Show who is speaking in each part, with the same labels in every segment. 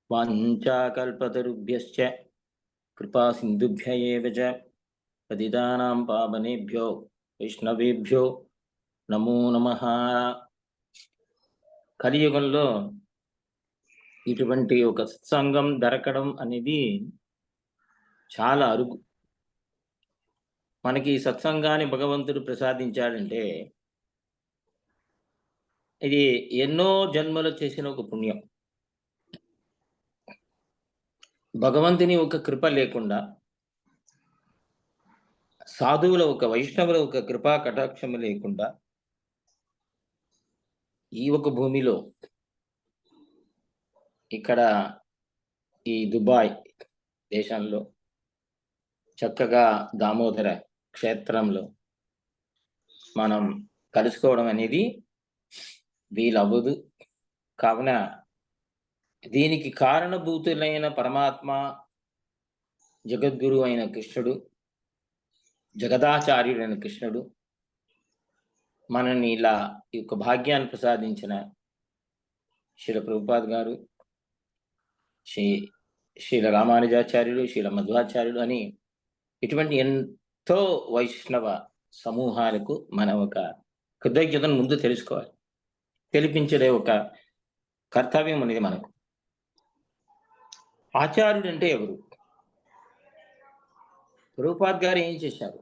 Speaker 1: వాంఛాకల్పతరుభ్యశ్చ కృపా సింధుభ్య ఏవ చ పతితానాం పావనేభ్యో వైష్ణవేభ్యో నమో నమః. కలియుగంలో ఇటువంటి ఒక సత్సంగం దొరకడం అనేది చాలా అరుగు. మనకి ఈ సత్సంగాన్ని భగవంతుడు ప్రసాదించాడంటే ఇది ఎన్నో జన్మలు చేసిన ఒక పుణ్యం. భగవంతుని ఒక కృప లేకుండా, సాధువుల ఒక వైష్ణవుల ఒక కృపా కటాక్షము లేకుండా ఈ ఒక భూమిలో ఇక్కడ ఈ దుబాయ్ దేశంలో చక్కగా దామోదర క్షేత్రంలో మనం కలుసుకోవడం అనేది వీలవ్వదు. కావున దీనికి కారణభూతులైన పరమాత్మ, జగద్గురు అయిన కృష్ణుడు, జగదాచార్యుడైన కృష్ణుడు మనల్ని ఇలా ఈ యొక్క భాగ్యాన్ని ప్రసాదించిన శ్రీల ప్రభుపాద్ గారు, శ్రీల రామానుజాచార్యులు, శ్రీల మధ్వాచార్యులు అని ఇటువంటి ఎంతో వైష్ణవ సమూహాలకు మనం ఒక కృతజ్ఞతను ముందు తెలుసుకోవాలి. తెలిపించే ఒక కర్తవ్యం అనేది మనకు. ఆచార్యుడు అంటే ఎవరు? ప్రభుపాద్ గారు ఏం చేశారు?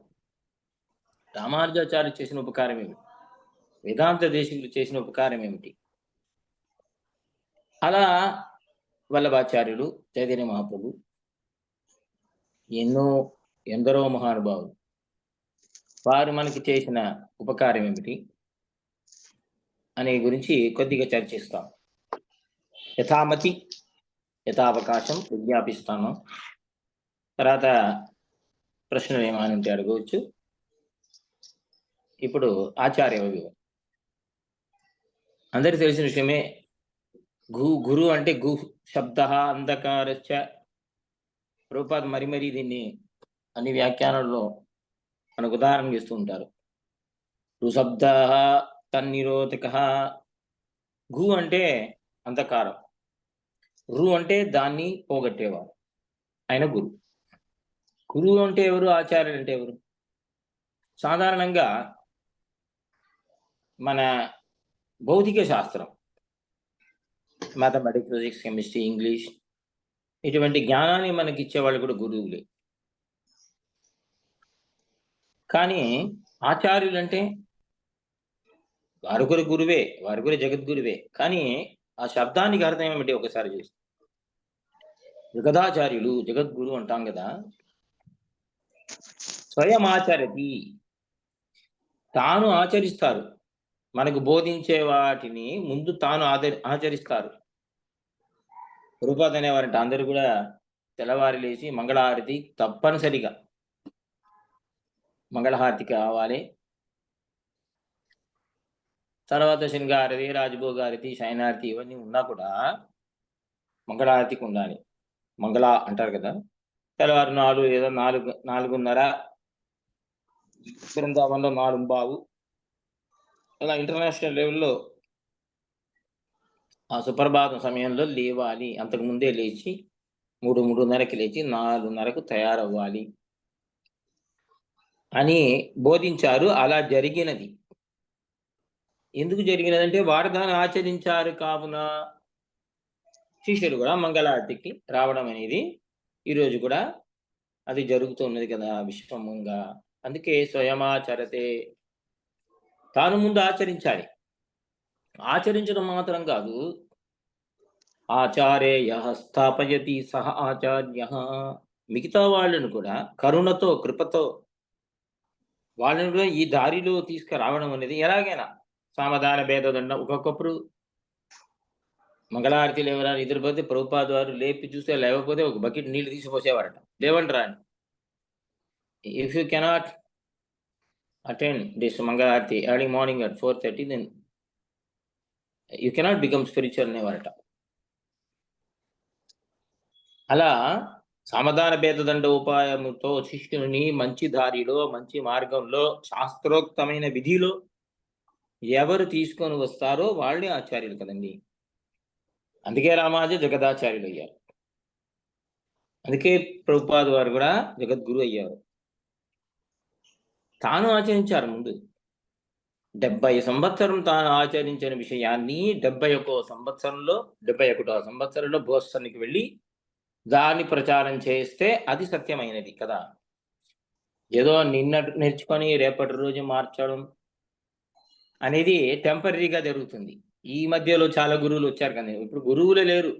Speaker 1: రామానుజాచార్యులు చేసిన ఉపకారం ఏమిటి? వేదాంత దేశికులు చేసిన ఉపకారం ఏమిటి? అలా వల్లభాచార్యులు, చైతన్య మహాప్రభు, ఎందరో మహానుభావులు వారు మనకి చేసిన ఉపకారం ఏమిటి అనే గురించి కొద్దిగా చర్చిస్తాం. యథామతి యథావకాశం విజ్ఞాపిస్తాను. తర్వాత ప్రశ్నలు ఏమైనా ఉంటే అడగవచ్చు. ఇప్పుడు ఆచార్య వైభవం అందరికి తెలిసిన విషయమే. గురు అంటే గు శబ్ద అంధకారశ్చ. ప్రభుపాద్ మరి దీన్ని అన్ని వ్యాఖ్యానాల్లో మనకు ఉదాహరణ ఇస్తూ ఉంటారు. రు శబ్ద తన్నిరోధక. గు అంటే అంధకారం, రు అంటే దాన్ని పోగొట్టేవారు, ఆయన గురు. గురువు అంటే ఎవరు? ఆచార్యులు అంటే ఎవరు? సాధారణంగా మన భౌతిక శాస్త్రం, మ్యాథమెటిక్స్, ఫిజిక్స్, కెమిస్ట్రీ, ఇంగ్లీష్ ఇటువంటి జ్ఞానాన్ని మనకి ఇచ్చేవాళ్ళు కూడా గురువులే. కానీ ఆచార్యులు అంటే వారు కూడా గురువే, వారు కూడా జగద్గురువే. కానీ ఆ శబ్దానికి అర్థం ఏమిటి ఒకసారి చూసి. జగదాచార్యులు, జగద్గురు అంటాం కదా. స్వయం ఆచరతి, తాను ఆచరిస్తారు. మనకు బోధించే వాటిని ముందు తాను ఆచరిస్తారు. ప్రభుపాద్ అనేవారంటే అందరూ కూడా తెల్లవారి లేచి మంగళహారతి తప్పనిసరిగా మంగళహారతి కావాలి. తర్వాత శృంగారతి, రాజభోగారతి, శయనారతి ఇవన్నీ ఉన్నా కూడా మంగళహారతికి ఉండాలి. మంగళ అంటారు కదా. తెల్లవారు 4 లేదా 4:30, బృందావనంలో 4:15 అలా ఇంటర్నేషనల్ లెవెల్లో ఆ సుప్రభాతం సమయంలో లేవాలి. అంతకు ముందే లేచి 3:30కి లేచి 4:30కు తయారవ్వాలి అని బోధించారు. అలా జరిగినది. ఎందుకు జరిగినదంటే వారు దాన్ని ఆచరించారు. కావున శిష్యులు కూడా మంగళారతికి రావడం అనేది ఈరోజు కూడా అది జరుగుతున్నది కదా విశ్వమంగా. అందుకే స్వయమాచరతే, తాను ముందు ఆచరించాలి. ఆచరించడం మాత్రం కాదు, ఆచార్య స్థాపయతి సహ ఆచార్య, మిగతా వాళ్ళను కూడా కరుణతో, కృపతో వాళ్ళని కూడా ఈ దారిలో తీసుకురావడం అనేది ఎలాగైనా సామధాన భేదదండం. ఒక్కొక్కప్పుడు మంగళారతి లేవరా నిద్రపోతే ప్రభుపాద్ వారు లేపి చూస్తే లేవకపోతే ఒక బకెట్ నీళ్లు తీసిపోసేవారట. లేవండి రా అని. If you cannot attend this Mangalarti early morning at 4:30, then you cannot become spiritual అనేవారట. అలా సమాధాన భేదదండ ఉపాయముతో శిష్యుని మంచి దారిలో, మంచి మార్గంలో, శాస్త్రోక్తమైన విధిలో ఎవరు తీసుకొని వస్తారో వాళ్ళే ఆచార్యులు కదండి. అందుకే రామానుజ జగదాచార్యులు అయ్యారు. అందుకే ప్రభుపాద వారు కూడా జగద్గురు అయ్యారు. తాను ఆచరించారు ముందు. 70 సంవత్సరం తాను ఆచరించిన విషయాన్ని 71వ సంవత్సరంలో బోస్టన్‌కి వెళ్ళి దాన్ని ప్రచారం చేస్తే అది సత్యమైనది కదా! ఏదో నిన్నటి నేర్చుకొని రేపటి రోజు మార్చడం అనేది టెంపరరీగా జరుగుతుంది. ఈ మధ్యలో చాలా గురువులు వచ్చారు కానీ ఇప్పుడు గురువులే లేరు.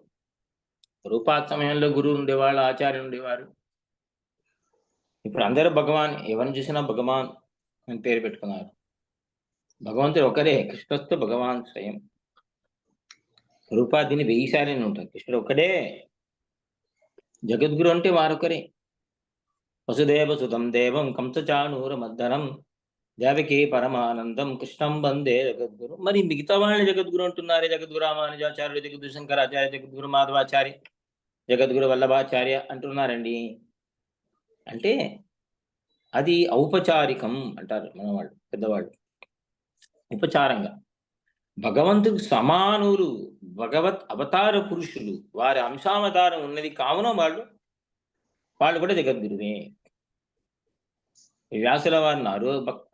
Speaker 1: రూపాత సమయంలో గురువులు ఉండేవాళ్ళు, ఆచార్యులు ఉండేవారు. ఇప్పుడు అందరూ భగవాన్, ఎవరిని చూసినా భగవాన్ అని పేరు పెట్టుకున్నారు. భగవంతుడు ఒకరే, కృష్ణస్తు భగవాన్ స్వయం. రూపాదిని 1000 సార్లు ఉంటారు. కృష్ణుడు ఒక్కడే. జగద్గురు అంటే వారొకరే. వసుదేవ సుతం దేవం కంసచాణూరమర్దనం దేవకీ పరమానందం కృష్ణం వందే జగద్గురు. మరి మిగతా వాళ్ళని జగద్గురు అంటున్నారే, జగద్గురు రామానుజాచార్యులు, జగద్గురు శంకరాచార్య, జగద్గురు మాధవాచార్య, జగద్గురు వల్లభాచార్య అంటున్నారండి. అంటే అది ఔపచారికం అంటారు మనవాళ్ళు, పెద్దవాళ్ళు. ఉపచారంగా భగవంతుడికి సమానులు, భగవత్ అవతార పురుషులు, వారి అంశావతారం ఉన్నది కావున వాళ్ళు కూడా జగద్గురువే. వ్యాసుల వారు అన్నారు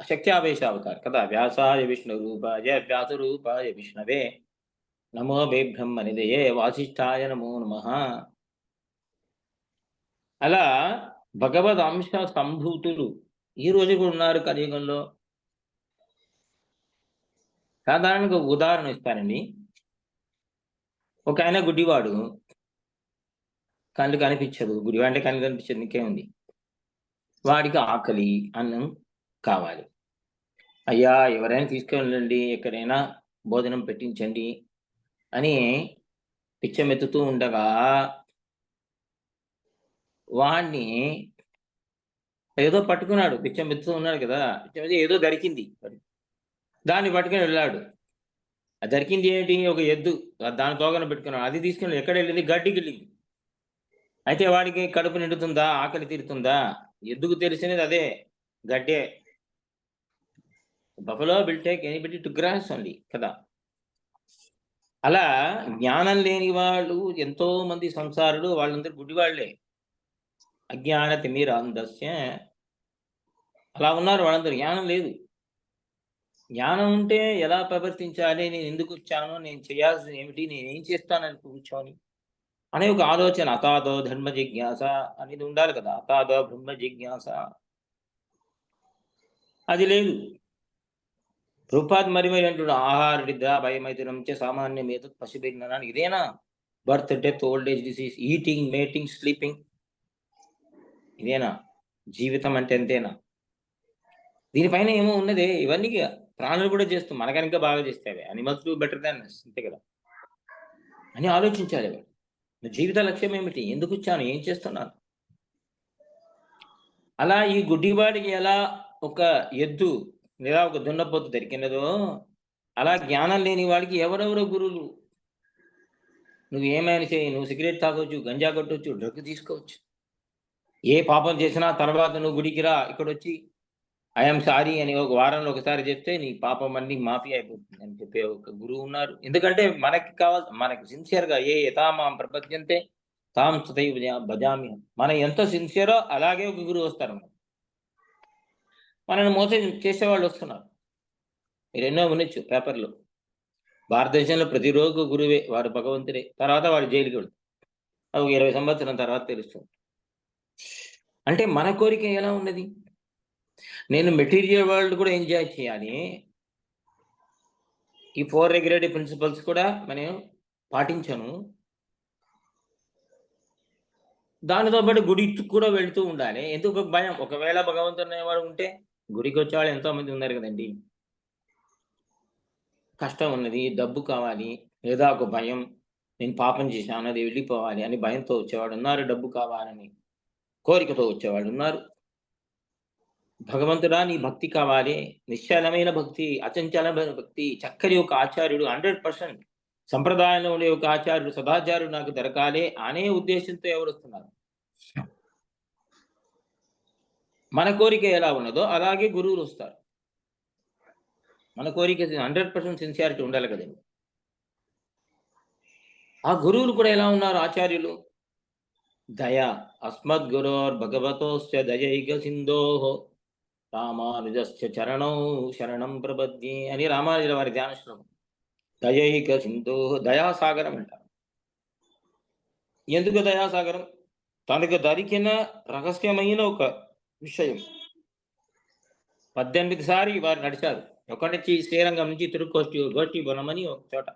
Speaker 1: శక్త్యావేశ అవతారు కదా. వ్యాసాయ విష్ణు రూపాయ వ్యాస రూపాయ విష్ణవే నమో మే బ్రహ్మ నిధయే వాసిష్ఠాయ నమో నమః. అలా భగవద్ అంశ సంభూతులు ఈ రోజు కూడా ఉన్నారు కలియుగంలో. సాధారణంగా ఉదాహరణ ఇస్తానండి. ఒక ఆయన గుడ్డివాడు, కళ్ళు కనిపించదు. గుడివాడు అంటే కళ్ళు కనిపించదు, ఇంకేముంది. వాడికి ఆకలి, అన్నం కావాలి. అయ్యా ఎవరైనా తీసుకెళ్ళండి, ఎక్కడైనా భోజనం పెట్టించండి అని పిచ్చెమెత్తుతూ ఉండగా వాడిని ఏదో పట్టుకున్నాడు. పిచ్చెమెత్తుతూ ఉన్నాడు కదా, పిచ్చెమెత్తి ఏదో దొరికింది. దాన్ని పట్టుకుని వెళ్ళాడు. అది దొరికింది ఏంటి? ఒక ఎద్దు. దాని తోకన పెట్టుకున్నాడు. అది తీసుకుని ఎక్కడ వెళ్ళింది? గడ్డికి వెళ్ళింది. అయితే వాడికి కడుపు నిండుతుందా? ఆకలి తీరుతుందా? ఎద్దుకు తెలిసినది అదే, గడ్డే. Buffalo will take anybody to grass only కదా. అలా జ్ఞానం లేని వాళ్ళు ఎంతో మంది సంసారులు, వాళ్ళందరూ గుడ్డివాళ్లే. అజ్ఞాన తిమిరాంధస్య అలా ఉన్నారు వాళ్ళందరూ. జ్ఞానం లేదు. జ్ఞానం ఉంటే ఎలా ప్రవర్తించాలి, నేను ఎందుకు వచ్చాను, నేను చేయాల్సింది ఏమిటి, నేనేం చేస్తానని కూర్చొని అనే ఒక ఆలోచన, అతాదో ధర్మ జిజ్ఞాస అనేది ఉండాలి కదా. అతాదో బ్రహ్మ జిజ్ఞాస అది లేదు. రూపాత్ మరి అంటుడు ఆహార నిద్ర భయమైతునం చ సామాన్యం ఏతత్ పశుభిజ్ఞానాన్ని. ఇదేనా birth, death, old age, disease, eating, mating, sleeping? ఇదేనా జీవితం అంటే? అంతేనా? దీనిపైన ఏమో ఉన్నదే. ఇవన్నీ ప్రాణులు కూడా చేస్తూ మనకనుక బాగా చేస్తాయి. అనిమల్స్ డూ బెటర్ దాన్ అస్, అంతే కదా అని ఆలోచించాలి. నా జీవిత లక్ష్యం ఏమిటి, ఎందుకు వచ్చాను, ఏం చేస్తున్నాను? అలా ఈ గుడ్డివాడికి ఎలా ఒక ఎద్దు లేదా ఒక దున్నపోతు దొరికినదో, అలా జ్ఞానం లేని వాడికి ఎవరెవరో గురువులు. నువ్వు ఏమైనా చేయి, నువ్వు సిగరెట్ తాగొచ్చు, గంజా కొట్టొచ్చు, డ్రగ్ తీసుకోవచ్చు, ఏ పాపం చేసినా తర్వాత నువ్వు గుడికి రా, ఇక్కడొచ్చి ఐఎమ్ సారీ అని ఒక వారంలో ఒకసారి చెప్తే నీ పాపం అన్ని మాఫీ అయిపోతుంది అని చెప్పే ఒక గురువు ఉన్నారు. ఎందుకంటే మనకి సిన్సియర్గా ఏ యథామాం ప్రపద్యంతే తాం తథైవ భజామి. మనం ఎంత సిన్సియరో అలాగే ఒక గురువు వస్తారు. మనల్ని మోసం చేసేవాళ్ళు వస్తున్నారు. మీరు ఎన్నో వినొచ్చు పేపర్లో. భారతదేశంలో ప్రతిరోజు గురువే, వాడు భగవంతుడే. తర్వాత వాడు జైలుకి వెళ్తాడు. అది 20 సంవత్సరం తర్వాత తెలుస్తుంది. అంటే మన కోరిక ఎలా ఉన్నది? నేను మెటీరియల్ వరల్డ్ కూడా ఎంజాయ్ చేయాలి, ఈ 4 రెగ్యులేటరీ ప్రిన్సిపల్స్ కూడా నేను పాటించను, దానితో పాటు గుడికి కూడా వెళ్తూ ఉండాలి. ఎందుకు భయం? ఒకవేళ భగవంతుడు అనేవాడు ఉంటే గుడికి వచ్చేవాళ్ళు ఎంతో మంది ఉన్నారు కదండి. కష్టం ఉన్నది, డబ్బు కావాలి, లేదా ఒక భయం, నేను పాపం చేశాను అది వెళ్ళిపోవాలి అని భయంతో వచ్చేవాడు ఉన్నారు. డబ్బు కావాలని కోరికతో వచ్చేవాడు ఉన్నారు. భగవంతుడా నీ భక్తి కావాలి, నిశ్చలమైన భక్తి, అచంచలమైన భక్తి, చక్కని ఒక ఆచార్యుడు 100% సంప్రదాయంలో ఉండే ఒక ఆచార్యుడు, సదాచార్యుడు నాకు దొరకాలి అనే ఉద్దేశంతో ఎవరు వస్తున్నారు? మన కోరిక ఎలా ఉన్నదో అలాగే గురువులు వస్తారు. మన కోరిక 100% సిన్సియారిటీ ఉండాలి కదండి. ఆ గురువులు కూడా ఎలా ఉన్నారు ఆచార్యులు? దయ. అస్మద్గురోర్ భగవతోస్య దయైక సింధోః రామానుజస్య చరణౌ శరణం ప్రపద్యే అని రామానుజుల వారి ధ్యాన శ్లోకం. దయైక సింధోః దయాసాగరం అంటారు. ఎందుకు దయాసాగరం? తనకు దొరికిన రహస్యమైన ఒక విషయం. 18 సారి వారు నడిచారు. ఎక్కడి నుంచి? శ్రీరంగం నుంచి గోష్ఠీపురం అని ఒక చోట.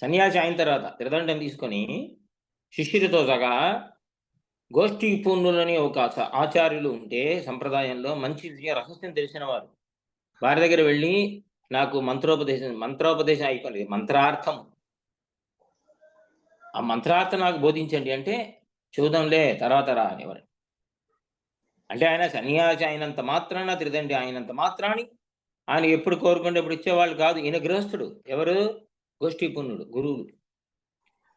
Speaker 1: సన్యాసి అయిన తర్వాత త్రిదండం తీసుకొని శిష్యుడితో సహా గోష్ఠీపూర్ణులని ఒక ఆచార్యులు ఉంటే సంప్రదాయంలో మంచి రహస్యం తెలిసిన వారు వారి దగ్గర వెళ్ళి నాకు మంత్రోపదేశం అయిపోయింది, మంత్రార్థం, ఆ మంత్రార్థం నాకు బోధించండి అంటే చూద్దాంలే తర్వాత రా అనేవారు. అంటే ఆయన సన్యాసి అయినంత మాత్రాన, త్రిదండి అయినంత మాత్రాన్ని ఆయన ఎప్పుడు కోరుకుంటే ఎప్పుడు ఇచ్చేవాళ్ళు కాదు. ఈయన గృహస్థుడు. ఎవరు? గోష్ఠీపూర్ణుడు, గురువులు.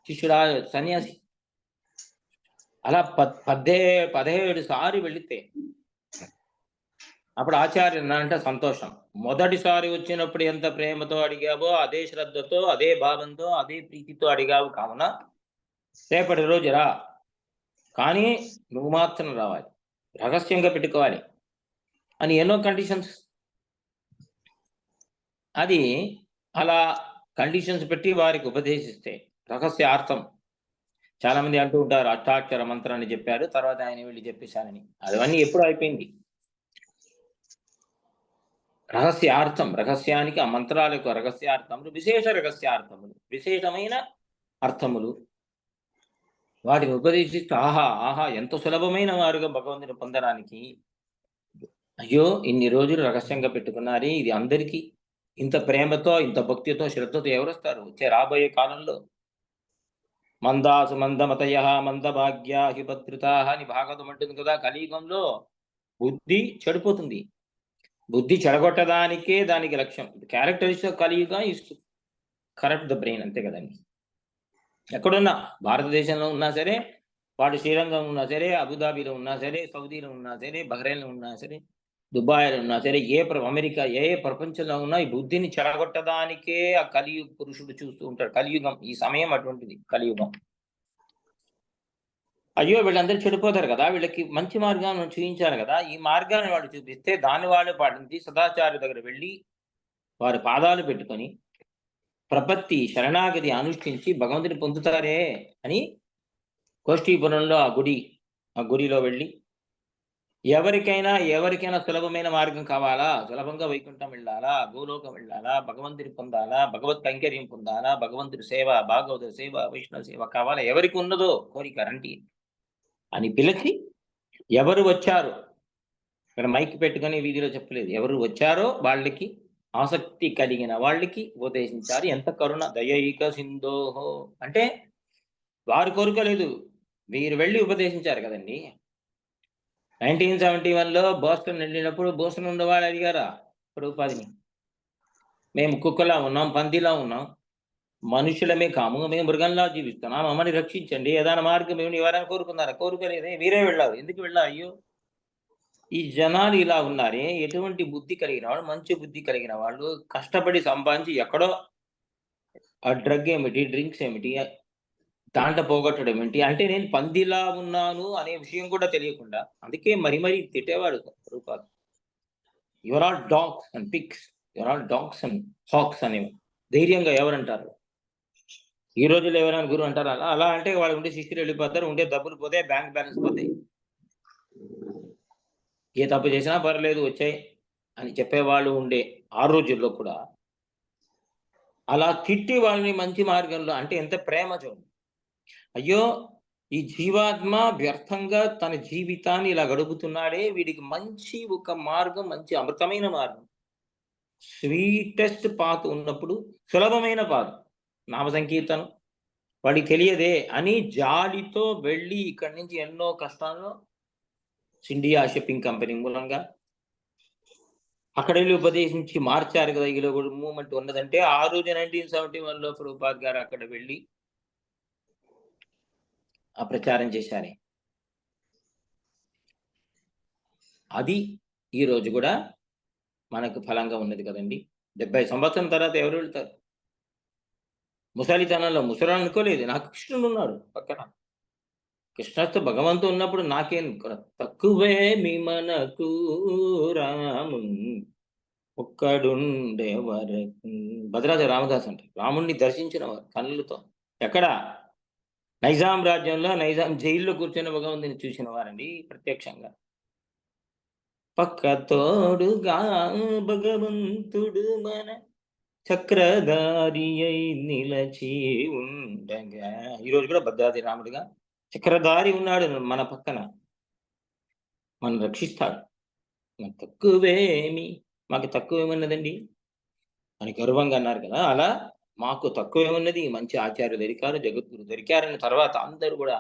Speaker 1: శిష్యుడు సన్యాసి. అలా 17 సారి వెళితే అప్పుడు ఆచార్యులు అంటే సంతోషం. మొదటిసారి వచ్చినప్పుడు ఎంత ప్రేమతో అడిగావో అదే శ్రద్ధతో, అదే భావంతో, అదే ప్రీతితో అడిగావు కావున రేపటి రోజు రా, కానీ నువ్వు మాత్రం రావాలి, రహస్యంగా పెట్టుకోవాలి అని ఎన్నో కండిషన్స్. అది అలా కండిషన్స్ పెట్టి వారికి ఉపదేశిస్తే రహస్యార్థం. చాలా మంది అంటూ ఉంటారు అష్టాక్షర మంత్రాన్ని చెప్పారు, తర్వాత ఆయన వెళ్ళి చెప్పేశానని. అవన్నీ ఎప్పుడు అయిపోయింది. రహస్యార్థం, రహస్యానికి ఆ మంత్రాల యొక్క రహస్యార్థములు, విశేష రహస్యార్థములు, విశేషమైన అర్థములు వాటిని ఉపదేశిస్తూ ఆహా ఆహా ఎంత సులభమైన వారుగా భగవంతుని పొందడానికి. అయ్యో ఇన్ని రోజులు రహస్యంగా పెట్టుకున్నారే, ఇది అందరికీ ఇంత ప్రేమతో, ఇంత భక్తితో, శ్రద్ధతో ఎవరొస్తారు వచ్చే రాబోయే కాలంలో? మందాసు మందమతయ మందభాగ్యా హిపత్రితా అని భాగవతం అంటుంది కదా. కలియుగంలో బుద్ధి చెడిపోతుంది. బుద్ధి చెడగొట్టడానికే దానికి లక్ష్యం. క్యారెక్టరిస్టిక్ ఆఫ్ కలియుగ is to corrupt the brain, అంతే కదండి. ఎక్కడున్నా, భారతదేశంలో ఉన్నా సరే, వాడు శ్రీరంగం ఉన్నా సరే, అబుదాబిలో ఉన్నా సరే, సౌదీలో ఉన్నా సరే, బహ్రెయిన్లో ఉన్నా సరే, దుబాయ్లో ఉన్నా సరే, అమెరికా ఏ ప్రపంచంలో ఉన్నా ఈ బుద్ధిని చెడగొట్టడానికే ఆ కలియుగ పురుషుడు చూస్తూ ఉంటాడు. కలియుగం, ఈ సమయం అటువంటిది కలియుగం. అయ్యో వీళ్ళందరూ చెడిపోతారు కదా, వీళ్ళకి మంచి మార్గాన్ని చూపించారు కదా, ఈ మార్గాన్ని వాళ్ళు చూపిస్తే దాన్ని వాళ్ళు పాటించి సదాచార్య దగ్గర వెళ్ళి వారి పాదాలు పెట్టుకొని ప్రపత్తి శరణాగతి అనుష్ఠించి భగవంతుని పొందుతారే అని కోష్ఠీపురంలో ఆ గుడిలో వెళ్ళి ఎవరికైనా సులభమైన మార్గం కావాలా, సులభంగా వైకుంఠం వెళ్ళాలా, భూలోకం వెళ్ళాలా, భగవంతుని పొందాలా, భగవత్ కైంకర్యం పొందాలా, భగవంతుడి సేవ, భాగవత సేవ, వైష్ణవ సేవ కావాలా, ఎవరికి ఉన్నదో కోరిక రండి అని పిలిచి ఎవరు వచ్చారు, ఇక్కడ మైక్ పెట్టుకొని వీధిలో చెప్పలేదు, ఎవరు వచ్చారో వాళ్ళకి, ఆసక్తి కలిగిన వాళ్ళకి ఉపదేశించారు. ఎంత కరుణ, దయైక సింధోహో అంటే వారు కోరుకోలేదు, వీరు వెళ్ళి ఉపదేశించారు కదండి. 1971లో బోస్టన్ వెళ్ళినప్పుడు బోస్టన్ ఉన్నవాళ్ళు అడిగారా ప్రభుపాదిని, మేము కుక్కలా ఉన్నాం, పందిలా ఉన్నాం, మనుషులమే కాము, మేము మృగంలా జీవిస్తున్నాం, మమ్మల్ని రక్షించండి, ఏదైనా మార్గం ఏమి ఎవరైనా కోరుకున్నారా? కోరుకోలేదే, వీరే వెళ్ళారు. ఎందుకు వెళ్ళారు? అయ్యో ఈ జనాలు ఇలా ఉన్నారే, ఎటువంటి బుద్ధి కలిగిన వాళ్ళు, మంచి బుద్ధి కలిగిన వాళ్ళు కష్టపడి సంపాదించి ఎక్కడో ఆ డ్రగ్ ఏమిటి, డ్రింక్స్ ఏమిటి, దాంట్లో పోగొట్టడం ఏంటి అంటే నేను పందిలా ఉన్నాను అనే విషయం కూడా తెలియకుండా, అందుకే మరి తిట్టేవాడు రూపాలు. Your all dogs and pigs, your all dogs and hawks అనేవి ధైర్యంగా ఎవరంటారు? ఈ రోజుల్లో ఎవరైనా గురువు అంటారు అలా? అలా అంటే వాళ్ళు ఉండే శిష్యులు వెళ్ళిపోతారు, ఉండే డబ్బులు పోతాయి, బ్యాంక్ బ్యాలెన్స్ పోతాయి. ఏ తప్పు చేసినా పర్లేదు వచ్చాయి అని చెప్పేవాళ్ళు ఉండే ఆ రోజుల్లో కూడా అలా తిట్టి వాళ్ళని మంచి మార్గంలో, అంటే ఎంత ప్రేమ చూడండి. అయ్యో ఈ జీవాత్మ వ్యర్థంగా తన జీవితాన్ని ఇలా గడుపుతున్నాడే, వీడికి మంచి ఒక మార్గం, మంచి అమృతమైన మార్గం, స్వీటెస్ట్ పాత్ ఉన్నప్పుడు, సులభమైన పాత్ నామ సంకీర్తనం వాడికి తెలియదే అని జాలితో వెళ్ళి ఇక్కడి నుంచి ఎన్నో కష్టాల్లో సిండియా షిప్పింగ్ కంపెనీ మూలంగా అక్కడ వెళ్ళి ఉపదేశించి మార్చారు కదా. ఈలో కూడా మూవ్మెంట్ ఉన్నదంటే ఆ రోజు 1971లో ప్రభుపాద్ గారు అక్కడ వెళ్ళి ఆ ప్రచారం చేశారే, అది ఈ రోజు కూడా మనకు ఫలంగా ఉన్నది కదండి. 70 సంవత్సరం తర్వాత ఎవరు వెళ్తారు? ముసలితనంలో ముసలోడు అనుకోలేదు. నాకు కృష్ణుడు ఉన్నాడు పక్కన. కృష్ణస్థ భగవంతుడు ఉన్నప్పుడు నాకేం తక్కువేమి మనకు రామున్ ఒక్కడుండే వరకు. భద్రాచల రామదాస్ అంటే రాముణ్ణి దర్శించిన వారు కన్నులతో. ఎక్కడ? నైజాం రాజ్యంలో నైజాం జైల్లో కూర్చొని భగవంతుని చూసిన వారండి ప్రత్యక్షంగా. పక్క తోడుగా భగవంతుడు మన చక్రధారి అయి నిలచి ఉండగా. ఈరోజు కూడా భద్రాద్రి రాముడిగా చక్రధారి ఉన్నాడు మన పక్కన. మనం రక్షిస్తాడు. మనకు తక్కువేమి, మాకు తక్కువేమన్నదండి అని గర్వంగా అన్నారు కదా! అలా మాకు తక్కువేమున్నది, మంచి ఆచార్యులు దొరికారు, జగద్గురు దొరికారని తర్వాత అందరూ కూడా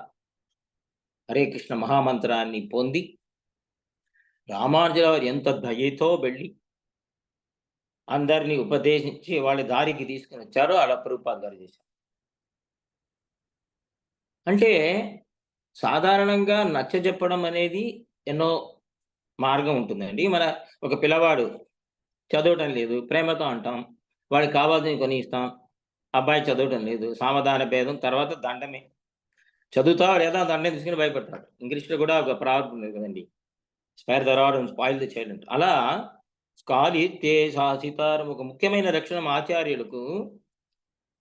Speaker 1: హరే కృష్ణ మహామంత్రాన్ని పొంది రామానుజుల వారు ఎంత దయతో వెళ్ళి అందరినీ ఉపదేశించి వాళ్ళ దారికి తీసుకొని వచ్చారో అలా ప్రభుపాద గారు చేశారు. అంటే సాధారణంగా నచ్చజెప్పడం అనేది ఎన్నో మార్గం ఉంటుందండి. ఒక పిల్లవాడు చదవటం లేదు, ప్రేమతో అంటాం. వాడికి కావాల్సినవి కొని ఇస్తాం. అబ్బాయి చదవటం లేదు, సామధాన భేదం, తర్వాత దండమే. చదువుతాడు లేదా దండం తీసుకొని భయపడతాడు. ఇంగ్లీష్‌లో కూడా ఒక ప్రావర్బ్ ఉంది కదండీ! Spare the rod and spoil the child అంట. అలా స్కాలిత్యే శాసితారం ఒక ముఖ్యమైన లక్షణం ఆచార్యులకు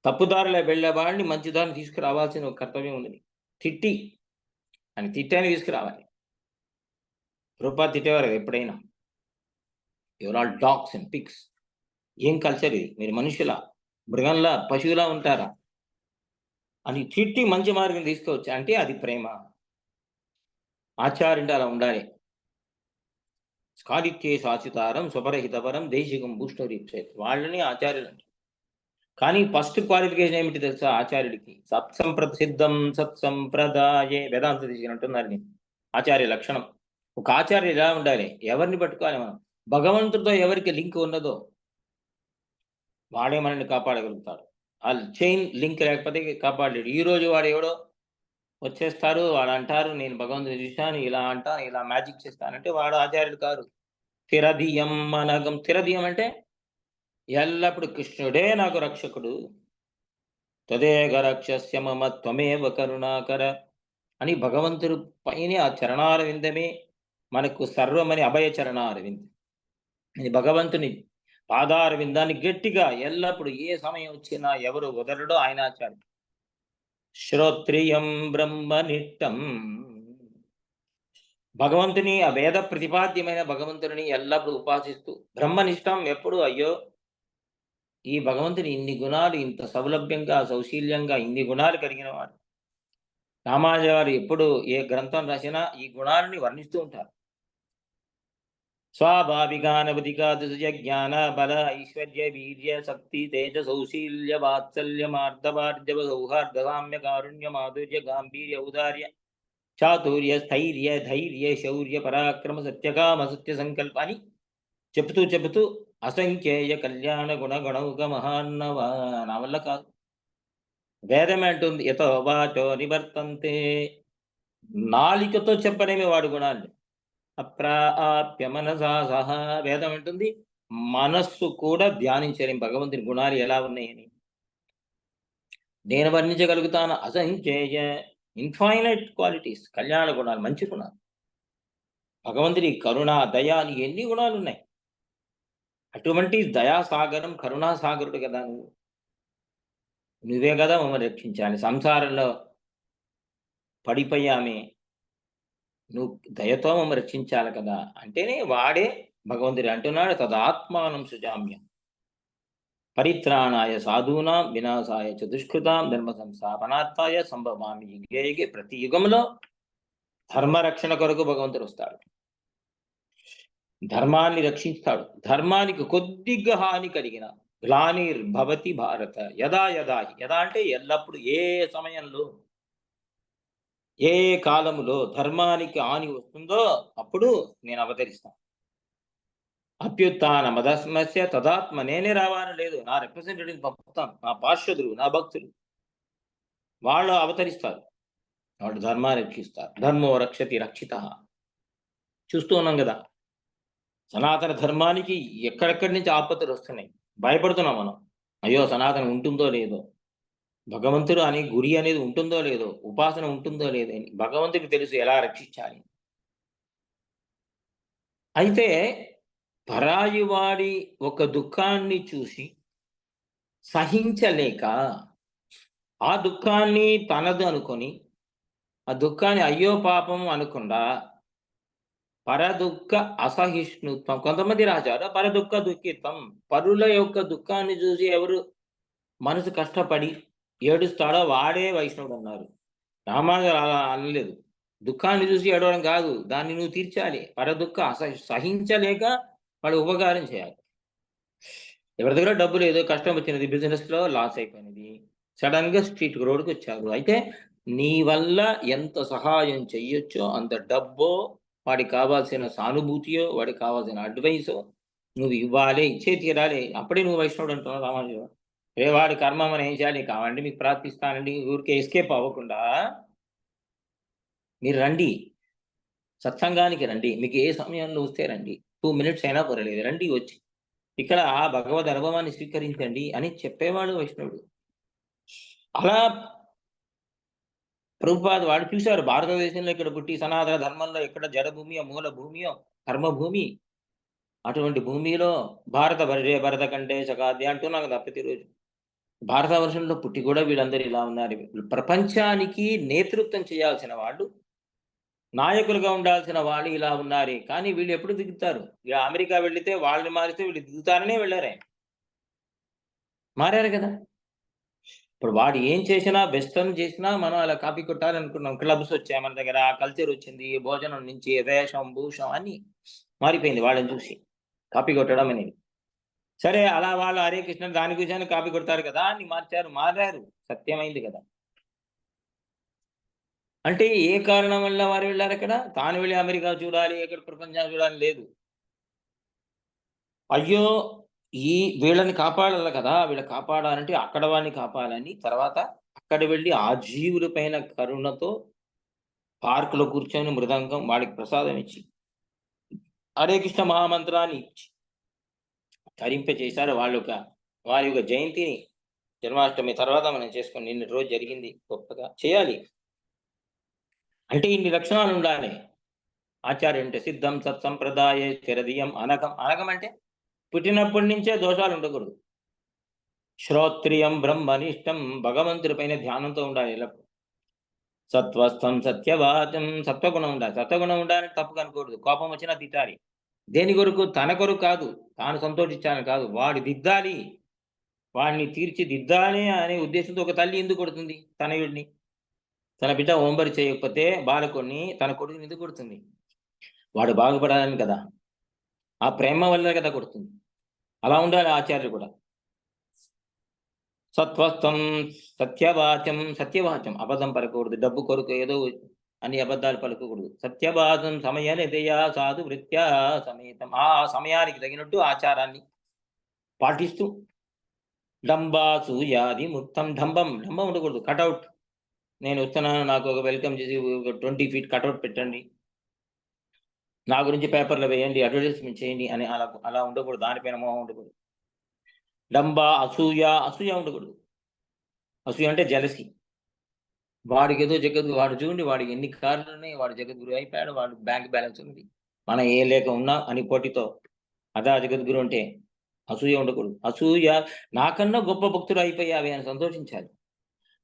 Speaker 1: తప్పుదారిలో వెళ్ళేవాడిని మంచి దారిని తీసుకురావాల్సిన ఒక కర్తవ్యం ఉన్నది. తిట్టాన్ని తీసుకురావాలి. ప్రభుపాద తిట్టేవారు ఎప్పుడైనా. You're all dogs and pigs. ఏం కల్చర్ ఇది? మీరు మనుషులా? మృగంలా, పశువులా ఉంటారా? అని తిట్టి మంచి మార్గం తీసుకోవచ్చు. అంటే అది ప్రేమ. ఆచార్యుడు అలా ఉండాలి. స్కాలిత్యే శాసితారం స్వపరహితపరం దేశికం భూష్ణురీప్సేత్. వాళ్ళని ఆచార్యులు అంటారు. కానీ ఫస్ట్ క్వాలిఫికేషన్ ఏమిటి తెలుసా ఆచార్యుడికి? సత్సంప్రసిద్ధం సత్సంప్రదాయే. వేదాంత తీసుకున్నట్టున్నారు ఆచార్య లక్షణం. ఒక ఆచార్యుడు ఎలా ఉండాలి? ఎవరిని పట్టుకోవాలి మనం? భగవంతుడితో ఎవరికి లింక్ ఉన్నదో వాడే మనల్ని కాపాడగలుగుతాడు. ఆ చైన్ లింక్ లేకపోతే కాపాడలేడు. ఈరోజు వాడు ఎవడో వచ్చేస్తారు, వాడు అంటారు నేను భగవంతుని చూశాను, ఇలా అంటాను, ఇలా మ్యాజిక్ చేస్తానంటే వాడు ఆచార్యుడు కాదు. స్థిరధియం అనగం. స్థిరధియం అంటే ఎల్లప్పుడు కృష్ణుడే నాకు రక్షకుడు. తదేక రక్షస్య మమ త్వమేవ కరుణాకర అని భగవంతుడు పైనే ఆ చరణారవిందమే మనకు సర్వమని అభయ చరణారవిందం. ఇది భగవంతుని పాదారవిందాన్ని గట్టిగా ఎల్లప్పుడు ఏ సమయం వచ్చినా ఎవరు వదలడో ఆయన ఆచార్యుడు. శ్రోత్రియం బ్రహ్మనిష్టం. భగవంతుని ఆ వేద ప్రతిపాద్యమైన భగవంతుని ఎల్లప్పుడూ ఉపాసిస్తూ బ్రహ్మనిష్టం. ఎప్పుడు అయ్యో ఈ భగవంతుని ఇన్ని గుణాలు, ఇంత సౌలభ్యంగా సౌశీల్యంగా ఇన్ని గుణాలు కలిగిన వాడు. రామానుజ వారు ఎప్పుడు ఏ గ్రంథం రాసినా ఈ గుణాలని వర్ణిస్తూ ఉంటారు. స్వాభావికానవధికాదుజ జ్ఞాన బల ఐశ్వర్య వీర్య శక్తి తేజ సౌశీల్య వాత్సల్య మార్ధవార్జవ సౌహార్ద సామ్య కారుణ్య మాధుర్య గాంభీర్య ఔదార్య చాతుర్య స్థైర్య ధైర్య శౌర్య పరాక్రమ సత్యకామ సత్య సంకల్ప అని చెబుతూ అసంఖ్యేయ కళ్యాణ గుణగణౌక మహాన్నవ. నా వల్ల కాదు. వేదమే అంటుంది యతో వాచో నివర్తంతే. నాలికతో చెప్పలేమే వాడు గుణాన్ని. అప్రాప్య మనసా సహా. వేదం అంటుంది మనస్సు కూడా ధ్యానించలేం భగవంతుని గుణాలు ఎలా ఉన్నాయని. నేను వర్ణించగలుగుతాను అసంఖ్యేయ ఇన్ఫైనైట్ క్వాలిటీస్, కళ్యాణ గుణాలు, మంచి గుణాలు. భగవంతుని కరుణ, దయ అని ఎన్ని గుణాలు ఉన్నాయి. అటువంటి దయాసాగరం, కరుణాసాగరుడు కదా నువ్వు. నువ్వే కదా మమ్మల్ని రక్షించాలి. సంసారంలో పడిపోయామే, నువ్వు దయతో మమ్మల్ని రక్షించాలి కదా అంటేనే వాడే భగవంతుడు అంటున్నాడు తదాత్మానం సుజామ్యం పరిత్రాణాయ సాధూనాం వినాశాయ చ దుష్కృతాం ధర్మ సంస్థాపనార్థాయ సంభవామి యుగే యుగే. ప్రతి యుగంలో ధర్మరక్షణ కొరకు భగవంతుడు వస్తాడు, ధర్మాన్ని రక్షిస్తాడు. ధర్మానికి కొద్దిగా హాని కలిగిన గ్లానిర్భవతి భారత యదా యదా. యదా అంటే ఎల్లప్పుడు, ఏ సమయంలో, ఏ కాలములో ధర్మానికి హాని వస్తుందో అప్పుడు నేను అవతరిస్తాను. అభ్యుత్థాన మదస్మస్య తదాత్మ. నేనే రావాలని లేదు, నా రిప్రజెంటేటివ్ పంపుతాను, నా పార్షదులు, నా భక్తులు వాళ్ళు అవతరిస్తారు, వాళ్ళు ధర్మాన్ని రక్షిస్తారు. ధర్మో రక్షతి రక్షిత. చూస్తూ ఉన్నాం కదా సనాతన ధర్మానికి ఎక్కడెక్కడి నుంచి ఆపత్తులు వస్తున్నాయి. భయపడుతున్నాం మనం, అయ్యో సనాతనం ఉంటుందో లేదో. భగవంతుడు అనే గురి అనేది ఉంటుందో లేదో, ఉపాసన ఉంటుందో లేదో అని భగవంతుడికి తెలుసు ఎలా రక్షించాలి. అయితే పరాయి వాడి ఒక దుఃఖాన్ని చూసి సహించలేక, ఆ దుఃఖాన్ని తనదు అనుకొని, ఆ దుఃఖాన్ని అయ్యో పాపం అనకుండా పరదుఃఖ అసహిష్ణుత్వం. కొంతమంది రాశారు పరదుఃఖ దుఃఖిత్వం. పరుల యొక్క దుఃఖాన్ని చూసి ఎవరు మనసు కష్టపడి ఏడుస్తాడో వాడే వైష్ణవుడన్నారు. రామానుజులు అలా అనలేదు. దుఃఖాన్ని చూసి ఏడవడం కాదు, దాన్ని నువ్వు తీర్చాలి. పరదుఃఖ సహించలేక వాడు ఉపకారం చేయాలి. ఎవరి దగ్గర డబ్బు లేదు, కష్టం వచ్చినది, బిజినెస్‌లో లాస్ అయిపోయినది. సడెన్‌గా స్ట్రీట్ రోడ్‌కొచ్చారు. అయితే నీ వల్ల ఎంత సహాయం చెయ్యొచ్చో అంత డబ్బో, వాడికి కావాల్సిన సానుభూతియో, వాడికి కావాల్సిన అడ్వైసో నువ్వు ఇవ్వాలి, ఇచ్చే తీరాలి. అప్పుడే నువ్వు వైష్ణవుడు అంటున్నావు రామానుజులు. వాడి కర్మ మనం ఏం చేయాలి? కావాలంటే మీకు ప్రార్థిస్తానండి. ఊరికే ఎస్కేప్ అవ్వకుండా మీరు రండి. సత్సంగానికి రండి. మీకు ఏ సమయంలో వస్తే రండి. 2 మినిట్స్ అయినా పర్వాలేదు. రండి వచ్చి. ఇక్కడ భగవద్ అనుభవాన్ని స్వీకరించండి అని చెప్పేవాడు వైష్ణవుడు. అలా ప్రభుపాద వాడు చూశారు. భారతదేశంలో ఇక్కడ పుట్టి సనాతన ధర్మంలో ఎక్కడ జడభూమియో, మూల భూమియో, కర్మభూమి. అటువంటి భూమిలో భరత కంటే సగాద్య అంటున్నాం కదా ప్రతిరోజు. భారతవర్షంలో పుట్టి కూడా వీళ్ళందరూ ఇలా ఉన్నారు. ప్రపంచానికి నేతృత్వం చేయాల్సిన వాళ్ళు, నాయకులుగా ఉండాల్సిన వాళ్ళు ఇలా ఉన్నారు. కానీ వీళ్ళు ఎప్పుడు దిగుతారు? ఇక అమెరికా వెళ్లితే వాళ్ళని మారిస్తే వీళ్ళు దిగుతారనే వెళ్ళారే. మారారు కదా! ఇప్పుడు వాడు ఏం చేసినా, బెస్ట్ అని చేసినా మనం అలా కాపీ కొట్టాలనుకున్నాం. క్లబ్స్ వచ్చాయి మన దగ్గర, కల్చర్ వచ్చింది, భోజనం నుంచి వేషం, భూషం అన్నీ మారిపోయింది వాళ్ళని చూసి. కాపీ కొట్టడం అనేది. సరే అలా వాళ్ళు హరే కృష్ణ దాని గురించి కాపీ కొడతారు కదా అని మారారు. సత్యమైంది కదా! అంటే ఏ కారణం వల్ల వారు వెళ్లారక్కడ? తాను వెళ్లి అమెరికా చూడాలి, ఇక్కడ ప్రపంచాన్ని చూడాలని లేదు. అయ్యో! వీళ్ళని కాపాడాలి కదా! వీళ్ళని కాపాడాలంటే అక్కడ వాడిని కాపాడాలని తర్వాత అక్కడ వెళ్లి ఆ జీవుల పైన కరుణతో పార్క్‌లో కూర్చొని మృదంగం వాడికి ప్రసాదం ఇచ్చి, హరే కృష్ణ మహామంత్రాన్ని ఇచ్చి తరింపచేశారు. వారి యొక్క జయంతిని జన్మాష్టమి తర్వాత మనం చేసుకొని నిన్నటి రోజు జరిగింది గొప్పగా చేయాలి. అంటే ఇన్ని లక్షణాలు ఉండాలి. ఆచార్య అంటే సిద్ధం సత్సంప్రదాయే స్థిరదియం అనఘం. అనఘం అంటే పుట్టినప్పటి నుంచే దోషాలు ఉండకూడదు. శ్రోత్రియం బ్రహ్మనిష్టం భగవంతుడి పైన ధ్యానంతో ఉండాలి ఎల్లప్పుడు. సత్వస్థం సత్యవాచం సత్వగుణం ఉండాలి. సత్వగుణం ఉండాలంటే తప్పుగా అనుకోకూడదు. కోపం వచ్చినా తిట్టాలి. దేని కొరకు? తన కొరకు కాదు. తాను సంతోషించాలని కాదు. వాడు దిద్దాలి. వాడిని తీర్చిదిద్దాలి అనే ఉద్దేశంతో ఒక తల్లి ఎందుకు కొడుతుంది తనయుడిని? తన బిడ్డ హోంవర్క్ చేయకపోతే బాలకుడిని తన కొడుకుని ఎందుకు కొడుతుంది? వాడు బాగుపడాలని కదా! ఆ ప్రేమ వల్లే కదా కొడుతుంది. అలా ఉండాలి ఆచార్యులు కూడా. సత్వస్థం సత్యవాచం అబద్ధం పలకకూడదు. డబ్బు కొరకు ఏదో అన్ని అబద్ధాలు పలకకూడదు. సత్యవాచం సమయనితయా సాధు వృత్యా సమేతం. ఆ సమయానికి తగినట్టు ఆచారాన్ని పాటిస్తూ డంబాసూయాది ముక్తం. డంబం ఉండకూడదు. కటౌట్ నేను వస్తున్నాను, నాకు ఒక వెల్కమ్ చేసి 20 ఫీట్ కటౌట్ పెట్టండి, నా గురించి పేపర్‌లో వేయండి, అడ్వర్టైజ్‌మెంట్ చేయండి అని అలా ఉండకూడదు. దానిపైన మోహం ఉండకూడదు. అసూయ ఉండకూడదు. అసూయ అంటే జెలసీ. వాడికేదో జగద్గురు, వాడు చూడండి వాడికి ఎన్ని కార్లున్నాయి, వాడు జగద్గురు అయిపోయాడు, వాడు బ్యాంక్ బ్యాలెన్స్ ఉంది. మనం ఏం లేక ఉన్నా అని పోటీతో. అదా జగద్గురు అంటే. అసూయ ఉండకూడదు. అసూయ నాకన్నా గొప్ప భక్తుడు అయిపోయావే అని సంతోషించాలి.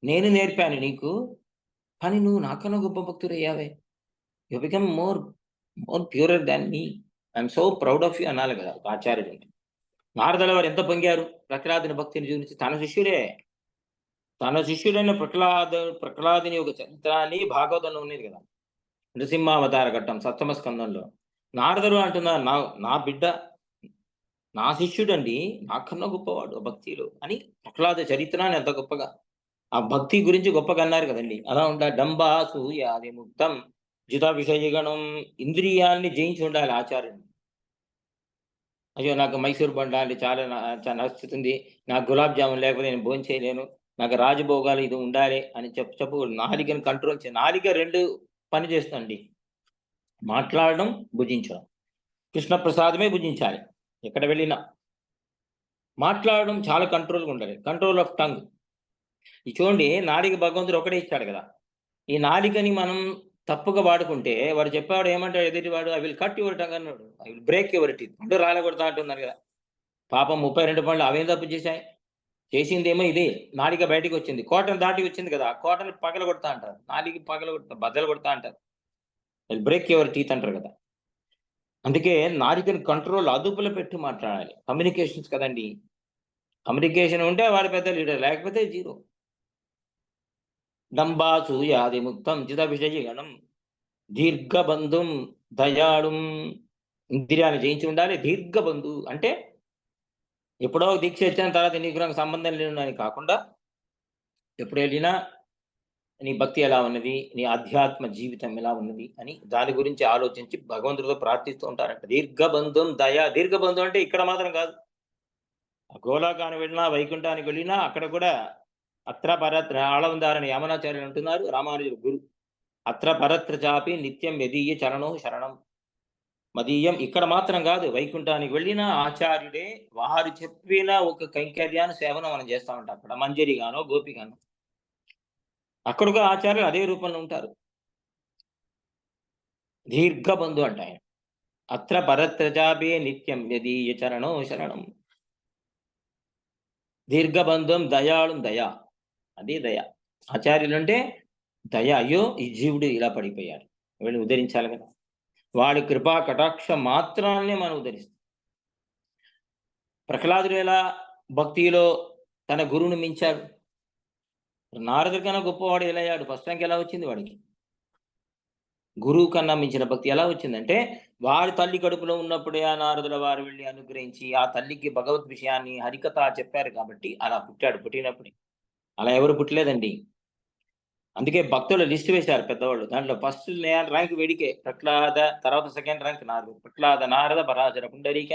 Speaker 1: నేను నేర్పాను నీకు, కానీ నువ్వు నాకన్నా గొప్ప భక్తుడయ్యావే. You become more purer than me. I'm so proud of you అనాలి కదా ఒక ఆచార్యుడు. నారదుల వారు ఎంత పొంగారు ప్రహ్లాదుని భక్తిని చూపించి. తన శిష్యుడైన ప్రహ్లాదుని యొక్క చరిత్రాన్ని భాగవతంలో ఉన్నది కదా. నృసింహావతార ఘట్టం సప్తమ స్కందంలో నారదుడు అంటున్నారు, నా బిడ్డ, నా శిష్యుడండి, నాకన్నా గొప్పవాడు భక్తిలో అని ప్రహ్లాద చరిత్రాన్ని ఎంత గొప్పగా ఆ భక్తి గురించి గొప్పగా అన్నారు కదండి. అలా ఉండాలి. డంబాసూయాది ముక్తం జిత విషయగణం. ఇంద్రియాల్ని జయించి ఉండాలి ఆచార్యుడు. అయ్యో నాకు మైసూర్ బండ అంటే చాలా నచ్చుతుంది, నాకు గులాబ్ జామున్ లేకపోతే నేను భోజనం చేయలేను, నాకు రాజభోగాలు ఇది ఉండాలి అని చెప్పకూడదు. నాలికను కంట్రోల్ నాలిక 2 పని చేస్తుందండి. మాట్లాడడం, భుజించడం. కృష్ణ ప్రసాదమే భుజించాలి ఎక్కడ వెళ్ళినా. మాట్లాడడం చాలా కంట్రోల్‌గా ఉండాలి. Control of tongue. ఈ చూడండి, నాలిక భగవంతుడు ఒకడే ఇచ్చాడు కదా. ఈ నాలికని మనం తప్పుగా వాడుకుంటే వాడు చెప్పేవాడు ఏమంటాడు ఎదుటివాడు, I will cut your tongue అన్నాడు. I will break your teeth. పండు రాలగొడతా అంటున్నారు కదా. పాపం 32 పండ్లు అవేం తప్పు చేశాయి? చేసిందేమో ఇది. నాలిక బయటికొచ్చింది. కోటను దాటి వచ్చింది కదా. కోటను పగలగొడతా అంటారు. నాలిక పగలగొడతా, బద్దలు కొడతా అంటారు. I will break your teeth అంటారు కదా. అందుకే నాలికని కంట్రోల్, అదుపులో పెట్టి మాట్లాడాలి. కమ్యూనికేషన్స్ కదండీ. కమ్యూనికేషన్ ఉంటే వాడు పెద్ద లీడర్, లేకపోతే జీరో. డంబాసూయాదిముక్తం జితవిషయగణం దీర్ఘబంధుం దయాళుం. ఇంద్రియాన్ని జయించి ఉండాలి. దీర్ఘబంధు అంటే ఎప్పుడో దీక్ష ఇచ్చిన తర్వాత నీకు నాకు సంబంధం లేని కాకుండా, ఎప్పుడు వెళ్ళినా నీ భక్తి ఎలా ఉన్నది, నీ ఆధ్యాత్మ జీవితం ఎలా ఉన్నది అని దాని గురించి ఆలోచించి భగవంతుడితో ప్రార్థిస్తూ ఉంటారంట. దీర్ఘబంధుం దయ. దీర్ఘబంధు అంటే ఇక్కడ మాత్రం కాదు, గోలోకానికి వెళ్ళినా, వైకుంఠానికి వెళ్ళినా అక్కడ కూడా అత్ర పరత్ర ఆళవందారని యామనాచార్యులు అంటున్నారు, రామానుజులు గురు. అత్ర పరత్ర చాపి నిత్యం యదీయ చరణో శరణం మదీయం. ఇక్కడ మాత్రం కాదు, వైకుంఠానికి వెళ్ళిన ఆచార్యుడే వారు చెప్పిన ఒక కైంకర్యాన్ని సేవను మనం చేస్తా ఉంటాం. అక్కడ మంజరిగానో గోపిగానో అక్కడ కూడా ఆచార్యులు అదే రూపంలో ఉంటారు. దీర్ఘబంధు అంట ఆయన. అత్ర పరత్ర చాపి నిత్యం యదీయ చరణో శరణం. దీర్ఘబంధం దయాళం, దయ. అదే దయ. ఆచార్యులు అంటే దయ. అయ్యో ఈ జీవుడు ఇలా పడిపోయాడు, వీళ్ళని ఉద్ధరించాలి కదా. వాడి కృపా కటాక్షం మాత్రాన్నే మనం ఉద్ధరిస్తాం. ప్రహ్లాదుడు ఎలా భక్తిలో తన గురువును మించాడు. నారదుడి కన్నా గొప్పవాడు ఎలా అయ్యాడు? ఫస్ట్ ర్యాంక్ ఎలా వచ్చింది వాడికి? గురువు కన్నా మించిన భక్తి ఎలా వచ్చిందంటే, వాడి తల్లి కడుపులో ఉన్నప్పుడే ఆ నారదుల వారు వెళ్ళి అనుగ్రహించి ఆ తల్లికి భగవద్ విషయాన్ని హరికథ చెప్పారు కాబట్టి అలా పుట్టాడు. పుట్టినప్పుడే అలా ఎవరు పుట్టలేదండి. అందుకే భక్తుల లిస్ట్ వేశారు పెద్దవాళ్ళు. దాంట్లో ఫస్ట్ ర్యాంక్ వేడికే ప్రహ్లాద, తర్వాత సెకండ్ ర్యాంక్ నారదు. ప్రహ్లాద నారద పరాశర పుండరీక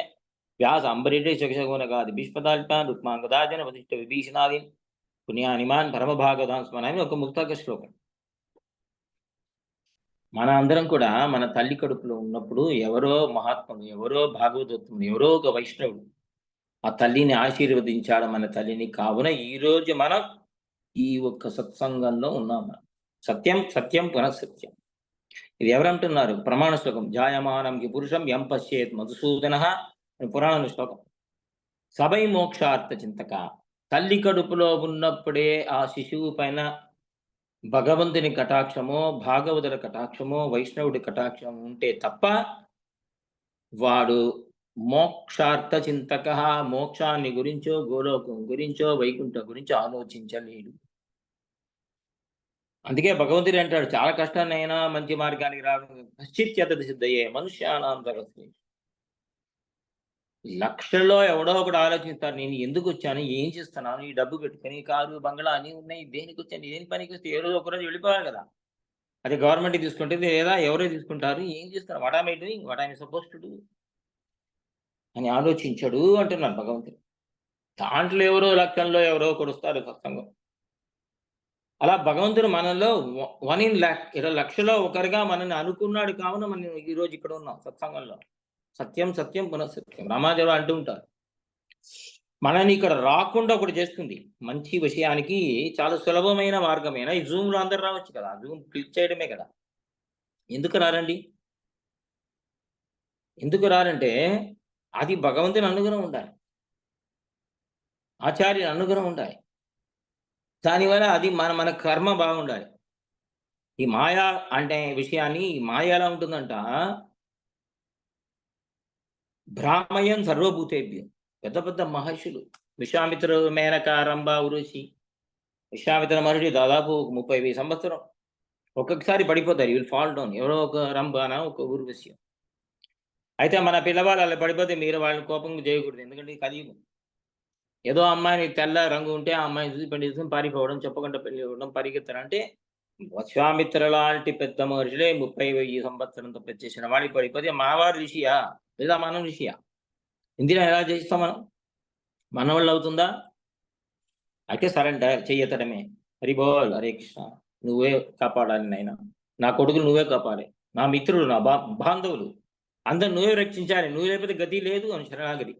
Speaker 1: వ్యాస అంబరీష శిక్షగుణగాది భీష్మదాల్పాన్ రుక్మాంగదాజన వశిష్ఠ విభీషణాది పుణ్యానిమాన్ పరమభాగవతాన్ స్మరణ అని ఒక ముక్తాక శ్లోకం. మన అందరం కూడా మన తల్లి కడుపులో ఉన్నప్పుడు ఎవరో మహాత్ముడు, ఎవరో భాగవతోత్తముడు, ఎవరో ఒక వైష్ణవుడు ఆ తల్లిని ఆశీర్వదించాడు, మన తల్లిని. కావున ఈరోజు మనం ఈ ఒక్క సత్సంగంలో ఉన్నాం. సత్యం సత్యం పునఃసత్యం. ఇది ఎవరంటున్నారు? ప్రమాణ శ్లోకం. జాయమానంకి పురుషం యం పశ్యేత్ మధుసూదన అని పురాణ శ్లోకం. సభై మోక్షార్థ చింతక. తల్లి కడుపులో ఉన్నప్పుడే ఆ శిశువు పైన భగవంతుని కటాక్షమో, భాగవతుల కటాక్షమో, వైష్ణవుడి కటాక్షం ఉంటే తప్ప వాడు మోక్షార్థ చింతక, మోక్షాన్ని గురించో, గోలోకం గురించో, వైకుంఠం గురించో ఆలోచించలేడు. అందుకే భగవంతుడు అంటాడు, చాలా కష్టాన్నైనా మంచి మార్గానికి రావడం కశ్చిత్యత సిద్ధయే మనుష్యానాం జగత్ని. లక్షల్లో ఎవడో ఒకడు ఆలోచిస్తాడు, నేను ఎందుకు వచ్చాను, ఏం చేస్తున్నాను, ఈ డబ్బు పెట్టుకుని కారు బంగ్లా అన్నీ ఉన్నాయి, దేనికి వచ్చాను, దేని పనికి వస్తే ఏ రోజు ఒకరోజు వెళ్ళిపోవాలి కదా. అది గవర్నమెంట్ తీసుకుంటుంది లేదా ఎవరో తీసుకుంటారు, ఏం చేస్తారు, what am I doing, what I'm suppose to do అని ఆలోచించడు అంటున్నాడు భగవంతుడు. దాంట్లో ఎవరో లక్షల్లో ఎవరో ఒకడు వస్తారు సత్సంగం. అలా భగవంతుడు మనలో 1 in lakh, 20 లక్షలో ఒకరిగా మనల్ని అనుకున్నాడు. కావున మనం ఈరోజు ఇక్కడ ఉన్నాం సత్సంగంలో. సత్యం సత్యం పునఃసత్యం రామాదేవ అంటూ ఉంటారు. మనని ఇక్కడ రాకుండా ఒకటి చేస్తుంది. మంచి విషయానికి చాలా సులభమైన మార్గమేనా ఈ జూమ్లో అందరు రావచ్చు కదా. జూమ్ క్లిక్ చేయడమే కదా. ఎందుకు రారండి? ఎందుకు రారంటే అది భగవంతుని అనుగ్రహం ఉండాలి, ఆచార్యుని అనుగ్రహం ఉండాలి. దానివల్ల అది మన కర్మ బాగుండాలి. ఈ మాయా అంటే విషయాన్ని, ఈ మాయ ఎలా ఉంటుందంట, భ్రామయం సర్వభూతేభ్యం. పెద్ద పెద్ద మహర్షులు, విశ్వామిత్రుడు, మేనక, రంభ, ఉరుషి. విశ్వామిత్ర మహర్షి దాదాపు 30,000 సంవత్సరం ఒక్కొక్కసారి పడిపోతారు. Will fall down. ఎవరో ఒక రంభన, ఒక ఊర్వశి. అయితే మన పిల్లవాళ్ళు అలా పడిపోతే మీరు వాళ్ళని కోపం చేయకూడదు. ఎందుకంటే కలియుగం. ఏదో అమ్మాయిని తెల్ల రంగు ఉంటే ఆ అమ్మాయిని చూసి పెళ్లి చేసుకొని పారిపోవడం, చెప్పకుండా పెళ్లి ఇవ్వడం, పరిగెత్తడం. అంటే విశ్వామిత్ర లాంటి పెద్ద మహర్షులే 30,000 సంవత్సరం తపస్సు చేసిన వాడికి పడిపోతే మావాడు ఋషియా లేదా మనం ఋషియా? ఇందిరా ఎలా చేస్తాం మనం? మన వల్ల అవుతుందా? అయితే సరెండర్ చెయ్యతడమే. హరి బోల్, హరే కృష్ణ. నువ్వే కాపాడాలి నాయన, నా కొడుకులు నువ్వే కాపాడే, నా మిత్రులు, నా బాంధవులు అందరు నువ్వే రక్షించాలి, నువ్వు లేకపోతే గతి లేదు అని శరణాగతి.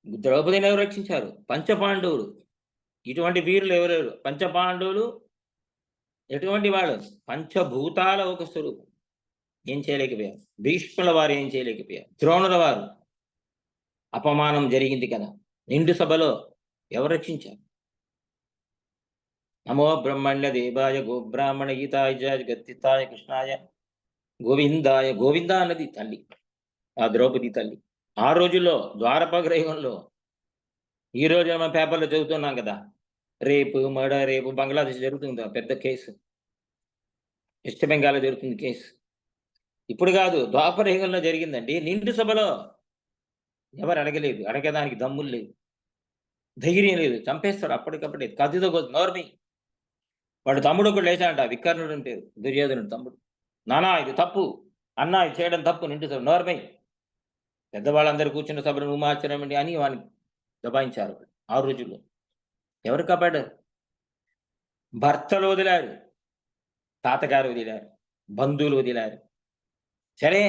Speaker 1: ద్రౌపదిని ఎవరు రక్షించారు? పంచపాండవులు. ఇటువంటి వీరులు ఎవరెవరు? పంచపాండవులు ఎటువంటి వాళ్ళు? పంచభూతాల ఒక స్వరూపం. ఏం చేయలేకపోయారు. భీష్ముల వారు ఏం చేయలేకపోయారు. ద్రోణుల వారు అపమానం జరిగింది కదా! నిండు సభలో ఎవరు రక్షించారు? నమో బ్రహ్మణ్య దేవాయ గోబ్రాహ్మణ గీతాయ జగద్దితాయ కృష్ణాయ గోవిందాయ. గోవింద అన్నది తల్లి, ఆ ద్రౌపది తల్లి. ఆ రోజుల్లో ద్వారపాగ్రహంలో ఈ రోజు మనం పేపర్లో చదువుతున్నాం కదా, రేపు రేపు బంగ్లాదేశ్ జరుగుతుంది పెద్ద కేసు, వెస్ట్ బెంగాల్లో జరుగుతుంది కేసు. ఇప్పుడు కాదు, ద్వాపరయుగంలో జరిగిందండి. నిండు సభలో ఎవరు అడగలేదు, అడగడానికి దమ్ములు లేదు, ధైర్యం లేదు, చంపేస్తాడు అప్పటికప్పుడే కత్తితో నోర్మి. వాడు తమ్ముడు ఒకడు లేచాడంట, వికర్ణుడు అని పేరు, దుర్యోధనుడు తమ్ముడు. నానా ఇది తప్పు, అన్నా ఇది చేయడం తప్పు, నిండు సభ నోర్మై. పెద్దవాళ్ళందరూ కూర్చున్న సభను నువ్వు మార్చడం అని వాడిని దబాయించారు ఆ రోజుల్లో. ఎవరు కాపాడారు? భర్తలు వదిలారు, తాతగారు వదిలారు, బంధువులు వదిలారు. సరే,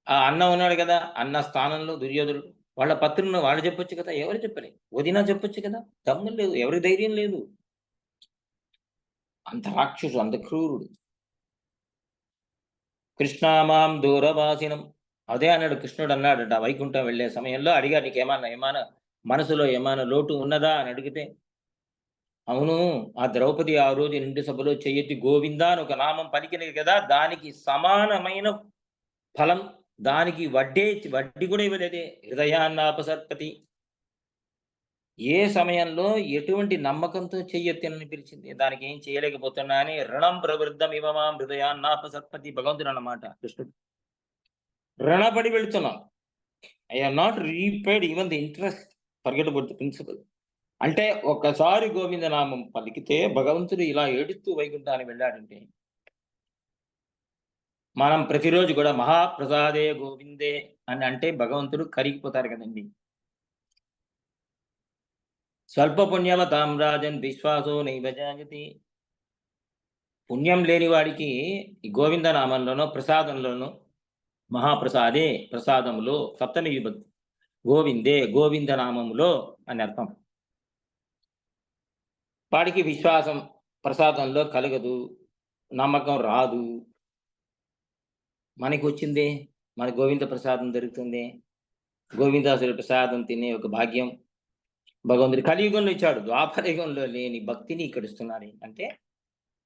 Speaker 1: ఆ అన్న ఉన్నాడు కదా, అన్న స్థానంలో దుర్యోధనుడు, వాళ్ళ పత్రులను వాళ్ళు చెప్పొచ్చు కదా, ఎవరు చెప్పలే. వదినా చెప్పొచ్చు కదా, దమ్ములు లేదు, ఎవరి ధైర్యం లేదు. అంత రాక్షసు, అంత క్రూరుడు. కృష్ణామాం దూరవాసినం, అదే అన్నాడు కృష్ణుడు. అన్నాడట వైకుంఠం వెళ్ళే సమయంలో, అడిగా ఏమన్నా మనసులో ఏమైనా లోటు ఉన్నదా అని అడిగితే, అవును, ఆ ద్రౌపది ఆ రోజు నిండు సభలో చెయ్యెత్తి గోవిందా అని ఒక నామం పలికినది కదా, దానికి సమానమైన ఫలం, దానికి వడ్డీ కూడా ఇవ్వలేదే. హృదయాన్నాపసర్పతి. ఏ సమయంలో ఎటువంటి నమ్మకంతో చెయ్యెత్తనని పిలిచింది, దానికి ఏం చేయలేకపోతున్నా అని రుణం ప్రవృద్ధం ఇవమాం హృదయాన్నాపసర్పతి భగవంతుడు అన్నమాట కృష్ణుడు. రుణపడి వెళుతున్నాం. I have not repaid even the interest, forget about the principal. అంటే ఒక్కసారి గోవిందనామం పలికితే భగవంతుడు ఇలా ఏడుస్తూ వైకుంఠానికి వెళ్ళాడంటే, మనం ప్రతిరోజు కూడా మహాప్రసాదే గోవిందే అని అంటే భగవంతుడు కరిగిపోతారు కదండి. స్వల్ప పుణ్యవతాం రాజన్ విశ్వాసో నైవ జాయతి. పుణ్యం లేని వాడికి ఈ గోవిందనామంలోనో ప్రసాదంలోనో, మహాప్రసాదే ప్రసాదములో సప్తమి విభక్తి, గోవిందే గోవిందనామములో అని అర్థం. వాడికి విశ్వాసం ప్రసాదంలో కలగదు, నమ్మకం రాదు. మనకి వచ్చిందే, మన గోవింద ప్రసాదం దొరుకుతుంది. గోవిందాసుడి ప్రసాదం తినే ఒక భాగ్యం భగవంతుడు కలియుగంలో ఇచ్చాడు. ద్వాపరయుగంలో లేని భక్తిని ఇక్కడ ఇస్తున్నాడు. అంటే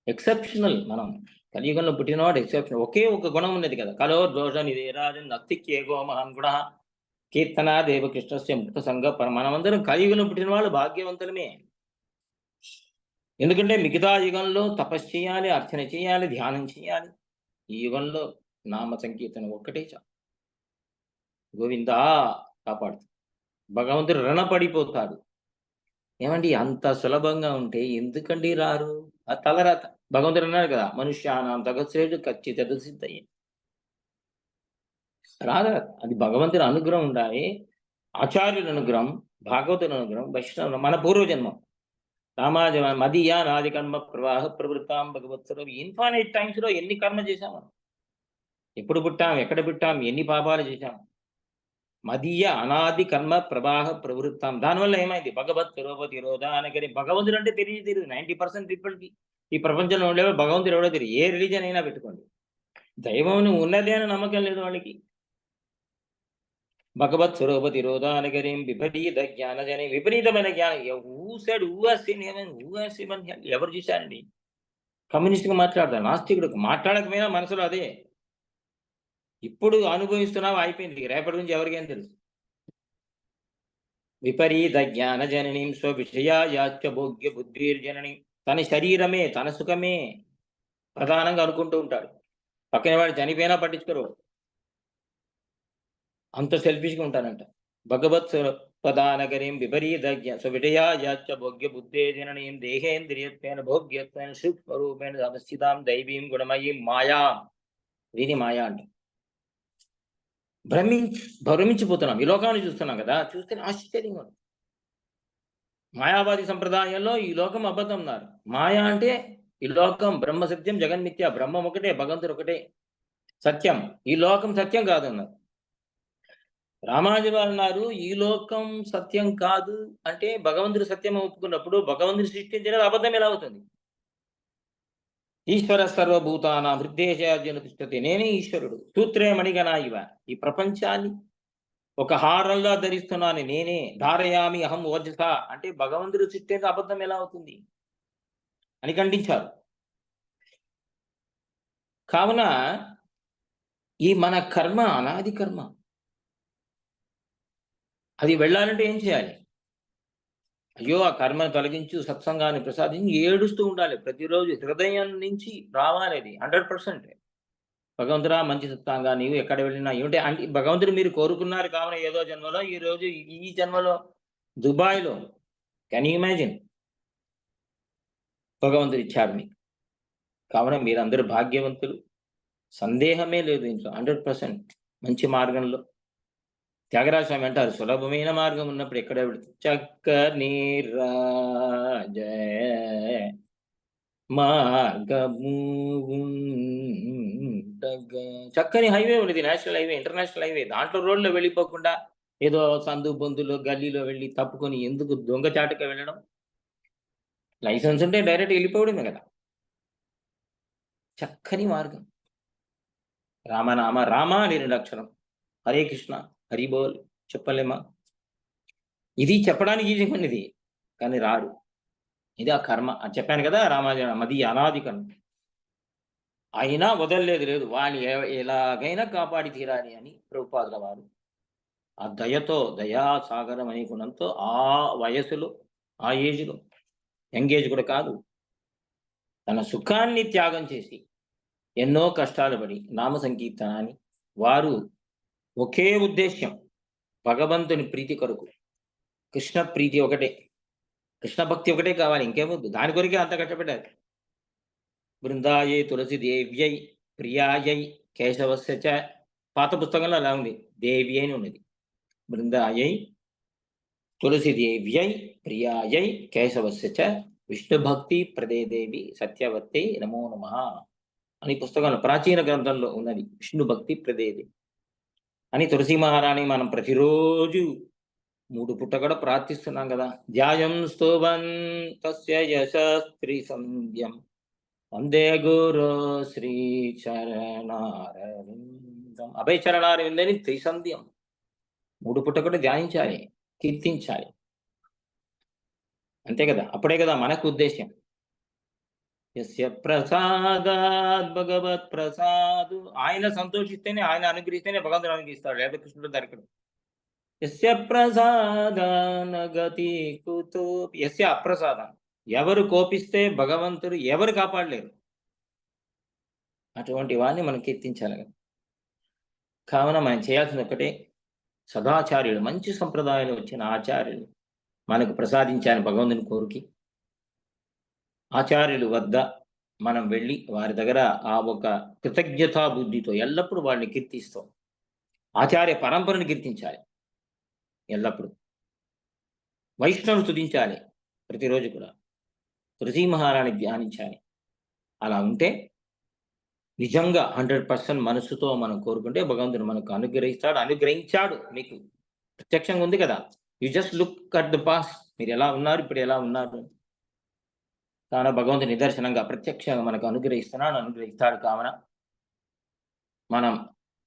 Speaker 1: ఎక్సెప్షనల్. మనం కలియుగంలో పుట్టినవాడు ఎక్సెప్షనల్. ఒకే ఒక గుణం ఉన్నది కదా, కలో దోష నిదేరాజన్ నస్తిక్యేగో మహాన్ గుణ కీర్తన దేవకృష్ణస్య ముక్త సంఘ. మనమందరం కలియుగంలో పుట్టిన వాళ్ళు భాగ్యవంతులమే. ఎందుకంటే మిగతా యుగంలో తపస్సు చేయాలి, అర్చన చేయాలి, ధ్యానం చేయాలి. ఈ యుగంలో నామ సంకీర్తన ఒక్కటే చాలు. గోవిందా కాపాడుతాడు. భగవంతుడు రుణపడిపోతాడు. ఏమండి, అంత సులభంగా ఉంటే ఎందుకండి రారు? ఆ తలరాత. భగవంతుడు అన్నాడు కదా, మనుష్యానాం తగశ్రేటు ఖచ్చిత సిద్ధయ్యి. రాదా? అది భగవంతుడి అనుగ్రహం ఉండాలి. ఆచార్యుల అనుగ్రహం, భాగవతుల అనుగ్రహం, వైష్ణవ మన పూర్వజన్మం. రామాజ మదీయా నాది కర్మ ప్రవాహ ప్రవృత్తాం భగవత్సరం. ఇన్ఫైనైట్ టైమ్స్ లో ఎన్ని కర్మ చేశాము, ఎప్పుడు పుట్టాం, ఎక్కడ పుట్టాం, ఎన్ని పాపాలు చేశాం. మదీయ అనాది కర్మ ప్రవాహ ప్రవృత్తం. దానివల్ల ఏమైంది? భగవత్ తిరోపతి రోధానగరి. భగవంతుడు అంటే తెలియదు 90% పీపుల్కి ఈ ప్రపంచంలో ఉండేవో భగవంతుడు ఎవడో తెలియదు. ఏ రిలీజన్ అయినా పెట్టుకోండి, దైవం ఉన్నదే అని నమ్మకం లేదు వాళ్ళకి. భగవత్ స్వరూపతి రోధానగరిం విపరీత జ్ఞానజని. విపరీతమైన జ్ఞానం. ఎవరు చూశారండి? కమ్యూనిస్ట్గా మాట్లాడతారు, నాస్తికుడు మాట్లాడకపోయినా మనసులో అదే. ఇప్పుడు అనుభవిస్తున్నావు, అయిపోయింది. రేపటి నుంచి ఎవరికేం తెలుసు. విపరీత జ్ఞాన జననీం స్వవిషయాయాచ భోగ్య బుద్ధిర్జనని. తన శరీరమే, తన సుఖమే ప్రధానంగా అనుకుంటూ ఉంటాడు. పక్కన వాడు చనిపోయినా పట్టించుకోరు, అంత సెల్ఫిష్గా ఉంటారంట. భగవత్ ప్రధానగరీం విపరీత స్వవిషయాయాచ భోగ్య బుద్ధిర్జననీం దేహేంద్రియత్వేన భోగ్యత్వేన సూక్ష్మరూపేణ అవస్థితాం దైవీం గుణమయీం మాయా. దీని మాయా అంట. భ్రమించిపోతున్నాం. ఈ లోకాన్ని చూస్తున్నాం కదా, చూస్తే ఆశ్చర్యంగా ఉంది. మాయావాది సంప్రదాయంలో ఈ లోకం అబద్ధం అన్నారు. మాయా అంటే ఈ లోకం బ్రహ్మ సత్యం జగన్మిథ్య. బ్రహ్మం ఒకటే, భగవంతుడు ఒకటే సత్యం. ఈ లోకం సత్యం కాదన్నారు. రామానుజులు వారు అన్నారు, ఈ లోకం సత్యం కాదు అంటే భగవంతుడు సత్యం ఒప్పుకున్నప్పుడు భగవంతుడు సృష్టించినది అబద్ధం ఎలా అవుతుంది? ఈశ్వర సర్వభూతానాం హృదయేశార్జున తిష్టతి. నేనే ఈశ్వరుడు. సూత్రే మణిగణా ఇవ. ఈ ప్రపంచాన్ని ఒక హారంలా ధరిస్తున్నాను నేనే. ధారయామి అహం ఓజస అంటే భగవంతుడు సృష్టించిన అబద్ధం ఎలా అవుతుంది? అని ఖండించారు. కావున ఈ మన కర్మ అనాది కర్మ. అది వెళ్ళాలంటే ఏం చేయాలి? అయ్యో! ఆ కర్మను తొలగించు, సత్సంగాన్ని ప్రసాదించి ఏడుస్తూ ఉండాలి. ప్రతిరోజు హృదయం నుంచి రావాలది 100%. భగవంతుడా మంచి సత్సంగా నీవు ఎక్కడ వెళ్ళినా ఏమిటి అంటే భగవంతుడు మీరు కోరుకున్నారు కావున ఏదో జన్మలో ఈరోజు ఈ జన్మలో దుబాయ్‌లో కెన్ యూ ఇమాజిన్? భగవంతుడు ఇచ్చాడు మీకు. కావున మీరందరూ భాగ్యవంతులు. సందేహమే లేదు దీంట్లో 100% మంచి మార్గంలో. త్యాగరాజ స్వామి అంటారు, సులభమైన మార్గం ఉన్నప్పుడు ఎక్కడ చక్కని రాజ మార్గము ఉండగా చక్కని హైవే ఉండేది. National highway, international highway. దాంట్లో రోడ్‌లో వెళ్ళిపోకుండా ఏదో సందు బొందులో, గల్లీలో వెళ్లి తప్పుకొని ఎందుకు దొంగచాటుగా వెళ్ళడం? లైసెన్స్ ఉంటే డైరెక్ట్ ఎళ్ళిపోవడమే గదా! చక్కని మార్గం. రామనామ రామ అని 2 అక్షరం. హరే కృష్ణ, హరి బోల్ చెప్పలేమా? ఇది చెప్పడానికి ఈజీగున్నది. కానీ రాడు. ఇది ఆ కర్మ. అని చెప్పాను గదా! మది అనాది కర్మ. అయినా వదలలేదు లేదు. వాడిని ఎలాగైనా కాపాడి తీరాలి అని ప్రభుపాదుల వారు ఆ దయతో, దయా సాగరం అనే గుణంతో ఆ వయస్సులో, ఆ ఏజ్‌లో యంగ్ ఏజ్ కూడా కాదు. తన సుఖాన్ని త్యాగం చేసి, ఎన్నో కష్టాలు పడి నామ సంకీర్తనాన్ని వారు ఒకే ఉద్దేశ్యం భగవంతుని ప్రీతి కొరకు. కృష్ణ ప్రీతి ఒకటే. కృష్ణ భక్తి ఒకటే కావాలి. ఇంకేమొద్దు. దాని కొరకే అంత కష్టపడ్డారు. బృందాయై తులసీదేవ్యై ప్రియాయై కేశవస్య చ పాత పుస్తకంలో అలా ఉంది. దేవి అని ఉన్నది. బృందాయై తులసీదేవ్యై ప్రియాయై కేశవస్య చ విష్ణుభక్తి ప్రదే దేవి సత్యవత్తై నమో నమః అని పుస్తకంలో ప్రాచీన గ్రంథంలో ఉన్నది. విష్ణు భక్తి ప్రదేది అని తులసి మహారాణి మనం ప్రతిరోజు 3 పూట కూడా ప్రార్థిస్తున్నాం గదా! ధ్యాయం స్తువన్ తస్య యశస్త్రి సంధ్యం వందే గురు శ్రీ చరణారవిందం. అభయ చరణారవిందని త్రిసంధ్యం. 3 పూట కూడా ధ్యానించాలి, కీర్తించాలి. అంతే కదా! అప్పుడే కదా మనకు ఉద్దేశ్యం. యస్య ప్రసాదాత్ భగవత్ ప్రసాదు ఆయన సంతోషిస్తేనే, ఆయన అనుగ్రహిస్తేనే భగవంతుడు అనుగ్రహిస్తాడు. లేకపోతే కృష్ణుడు దొరకడు. యస్య ప్రసాదాన గతి కుతోపి యస్య అప్రసాదం. ఎవరు కోపిస్తే భగవంతుడు ఎవరు కాపాడలేరు. అటువంటి వాడిని మనం కీర్తించాలి కదా! కావున మనం చేయాల్సింది ఒకటే సదాచార్యులు మంచి సంప్రదాయంలో వచ్చిన ఆచార్యులు మనకు ప్రసాదించాలని భగవంతుని కోరిక ఆచార్యుల వద్ద మనం వెళ్ళి వారి దగ్గర ఆ ఒక కృతజ్ఞతా బుద్ధితో ఎల్లప్పుడూ వాడిని కీర్తిస్తాం. ఆచార్య పరంపరను కీర్తించాలి ఎల్లప్పుడూ. వైష్ణవుని స్తుతించాలి ప్రతిరోజు కూడా. తులసీ మహారాణి ధ్యానించాలి. అలా ఉంటే నిజంగా 100% మనస్సుతో మనం కోరుకుంటే భగవంతుడు మనకు అనుగ్రహిస్తాడు. అనుగ్రహించాడు మీకు. ప్రత్యక్షంగా ఉంది కదా! You just look at the past. మీరు ఎలా ఉన్నారు? ఇప్పుడు ఎలా ఉన్నారు? కావున భగవంతుని నిదర్శనంగా ప్రత్యక్షంగా మనకు అనుగ్రహిస్తాడు కావున మనం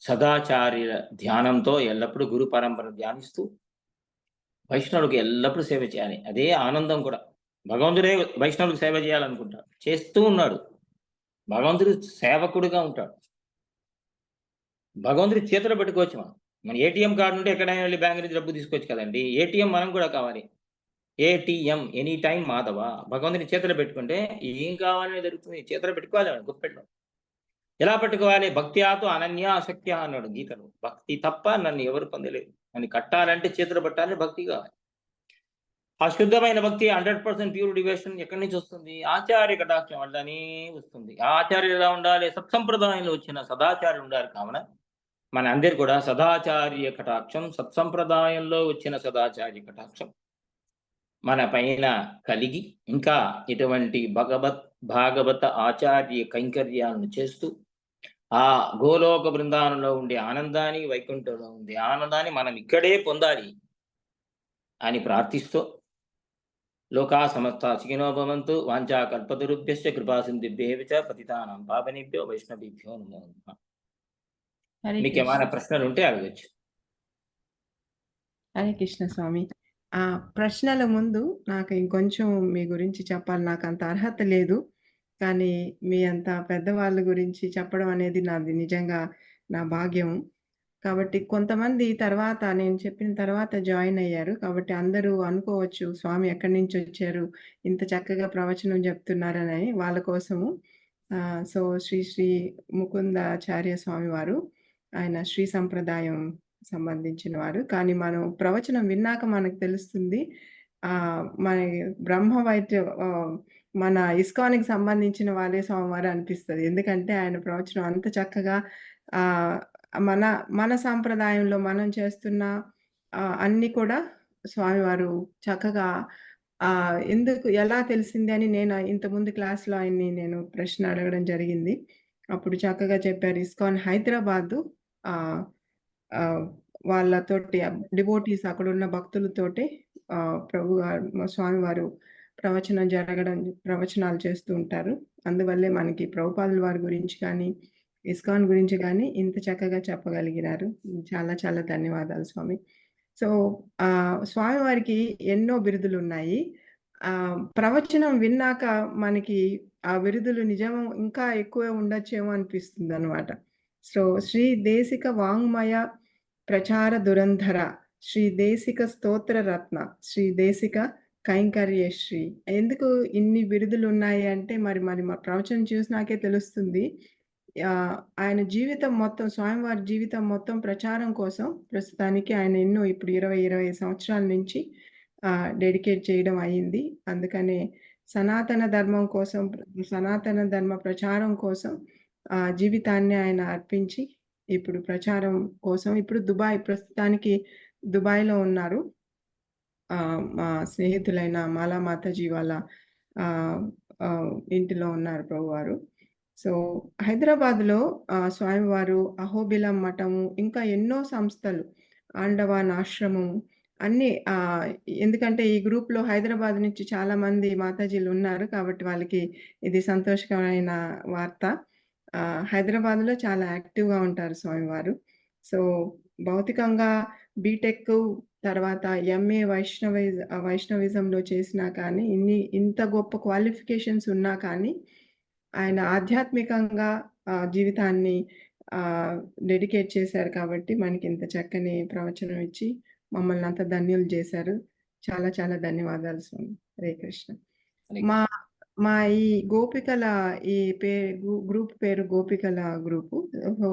Speaker 1: సదాచార్యుల ధ్యానంతో ఎల్లప్పుడూ గురు పరంపరను ధ్యానిస్తూ వైష్ణవుడికి ఎల్లప్పుడూ సేవ చేయాలి. అదే ఆనందం కూడా. భగవంతుడే వైష్ణవుడికి సేవ చేయాలనుకుంటాడు. చేస్తూ ఉన్నాడు. భగవంతుడు సేవకుడుగా ఉంటాడు. భగవంతుడి చేతిలో పెట్టుకోవచ్చు మనం. మన ఏటీఎం కార్డ్ ఉంటే ఎక్కడైనా వెళ్లి బ్యాంక్ నుంచి డబ్బు తీసుకోవచ్చు కదండీ! ఏటీఎం మనం కూడా కావాలి. ATM any time Madhava. భగవంతుని చేతిలో పెట్టుకుంటే ఏం కావాలనే దొరుకుతుంది. చేతిలో పెట్టుకోవాలి మనం గుప్పెట్లో. ఎలా పట్టుకోవాలి? భక్త్యాతో అనన్యా అశక్య అన్నాడు గీతలో. భక్తి తప్ప నన్ను ఎవరు పొందలేరు. నన్ను కట్టాలంటే చేతిలో పట్టాలి భక్తి కావాలి. ఆ శుద్ధమైన భక్తి 100% ప్యూర్ డివోషన్ ఎక్కడి నుంచి వస్తుంది? ఆచార్య కటాక్షం వల్లనే వస్తుంది. ఆ ఆచార్యులు ఎలా ఉండాలి? సత్సంప్రదాయంలో వచ్చిన సదాచార్యులు ఉండాలి కావున మనందరి కూడా సదాచార్య కటాక్షం, సత్సంప్రదాయంలో వచ్చిన సదాచార్య కటాక్షం మన పైన కలిగి ఇంకా ఇటువంటి భాగవత ఆచార్య కైంకర్యాలను చేస్తూ ఆ గోలోక బృందావనంలో ఉండే ఆనందాన్ని, వైకుంఠంలో ఉండే ఆనందాన్ని మనం ఇక్కడే పొందాలి అని ప్రార్థిస్తూ, లోకా సమస్తా సుఖినో భవంతు. వాంఛా కల్పతరుభ్యశ్చ కృపా సింధుభ్యేవ చ పతితానాం పావనేభ్యో వైష్ణవేభ్యో నమో నమః.
Speaker 2: హరే
Speaker 1: మీకేమైనా
Speaker 2: కృష్ణ.
Speaker 1: ప్రశ్నలుంటే అడగొచ్చు.
Speaker 2: హరే కృష్ణ స్వామి. ప్రశ్నల ముందు నాకు ఇంకొంచెం మీ గురించి చెప్పాలి. నాకంత అర్హత లేదు. కానీ మీ అంత పెద్దవాళ్ళ గురించి చెప్పడం అనేది నాది నిజంగా నా భాగ్యం. కాబట్టి కొంతమంది తర్వాత నేను చెప్పిన తర్వాత జాయిన్ అయ్యారు. కాబట్టి అందరూ అనుకోవచ్చు స్వామి ఎక్కడి నుంచొచ్చారు, ఇంత చక్కగా ప్రవచనం చెప్తున్నారని వాళ్ళ కోసము. సో, శ్రీ శ్రీ ముకుందాచార్య స్వామి వారు, ఆయన శ్రీ సంప్రదాయం సంబంధించిన వారు. కానీ మనం ప్రవచనం విన్నాక మనకు తెలుస్తుంది. మన బ్రహ్మ వైద్య మన ఇస్కాన్‌కి సంబంధించిన వాళ్ళే స్వామివారు అనిపిస్తది. ఎందుకంటే ఆయన ప్రవచనం అంత చక్కగా ఆహ్, మన మన సాంప్రదాయంలో మనం చేస్తున్న అన్నీ కూడా స్వామివారు చక్కగా ఎందుకు ఎలా తెలిసింది అని నేను ఇంతకుముందు క్లాస్‌లో ఆయన్ని నేను ప్రశ్న అడగడం జరిగింది. అప్పుడు చక్కగా చెప్పారు. ఇస్కాన్ హైదరాబాదు ఆహ్, ఆహ్, వాళ్ళతోటి డివోటీస్ అక్కడున్న భక్తులతోటి ప్రభుగారు మా స్వామివారు ప్రవచనాలు చేస్తూ ఉంటారు. అందువల్లే మనకి ప్రభుపాదుల వారి గురించి కానీ, ఇస్కాన్ గురించి గానీ ఇంత చక్కగా చెప్పగలిగినారు. చాలా చాలా ధన్యవాదాలు స్వామి. సో, స్వామివారికి ఎన్నో బిరుదులున్నాయి. ప్రవచనం విన్నాక మనకి ఆ బిరుదులు నిజం ఇంకా ఎక్కువే ఉండొచ్చేమో అనిపిస్తుందనమాట. సో, శ్రీ దేశిక వాంగ్మయ ప్రచార దురంధర, శ్రీ దేశిక స్తోత్ర రత్న, శ్రీ దేశిక కైంకర్యశ్రీ. ఎందుకు ఇన్ని బిరుదులున్నాయి అంటే మరి మరి మా ప్రవచనం చూసినాకే తెలుస్తుంది. ఆయన జీవితం మొత్తం స్వామివారి జీవితం మొత్తం ప్రచారం కోసం ప్రస్తుతానికి ఆయన ఎన్నో ఇప్పుడు 25 సంవత్సరాల నుంచి డెడికేట్ చేయడం అయింది. అందుకనే సనాతన ధర్మం కోసం, సనాతన ధర్మ ప్రచారం కోసం జీవితాన్ని ఆయన అర్పించి ఇప్పుడు ప్రచారం కోసం ఇప్పుడు ప్రస్తుతానికి దుబాయ్‌లో ఉన్నారు. మా స్నేహితులైన మాలా మాతాజీ వాళ్ళ ఇంటిలో ఉన్నారు ప్రభువారు. సో, హైదరాబాద్‌లో స్వామివారు అహోబిలం మఠము, ఇంకా ఎన్నో సంస్థలు, ఆండవాన్ ఆశ్రమం అన్నీ ఎందుకంటే ఈ గ్రూప్‌లో హైదరాబాద్ నుంచి చాలామంది మాతాజీలున్నారు. కాబట్టి వాళ్ళకి ఇది సంతోషకరమైన వార్త. హైదరాబాద్‌లో చాలా యాక్టివ్‌గా ఉంటారు స్వామివారు. సో, భౌతికంగా బీటెక్ తర్వాత ఎంఏ వైష్ణవిజంలో చేసినా కానీ, ఇంత గొప్ప క్వాలిఫికేషన్స్ ఉన్నా కానీ, ఆయన ఆధ్యాత్మికంగా జీవితాన్ని డెడికేట్ చేశారు కాబట్టి, మనకింత చక్కని ప్రవచనం ఇచ్చి, మమ్మల్ని అంత ధన్యులు చేశారు. చాలా చాలా ధన్యవాదాలు స్వామి. హరే కృష్ణ. మా మా ఈ గోపికల ఈ గ్రూప్ పేరు గోపికల గ్రూపు. సో,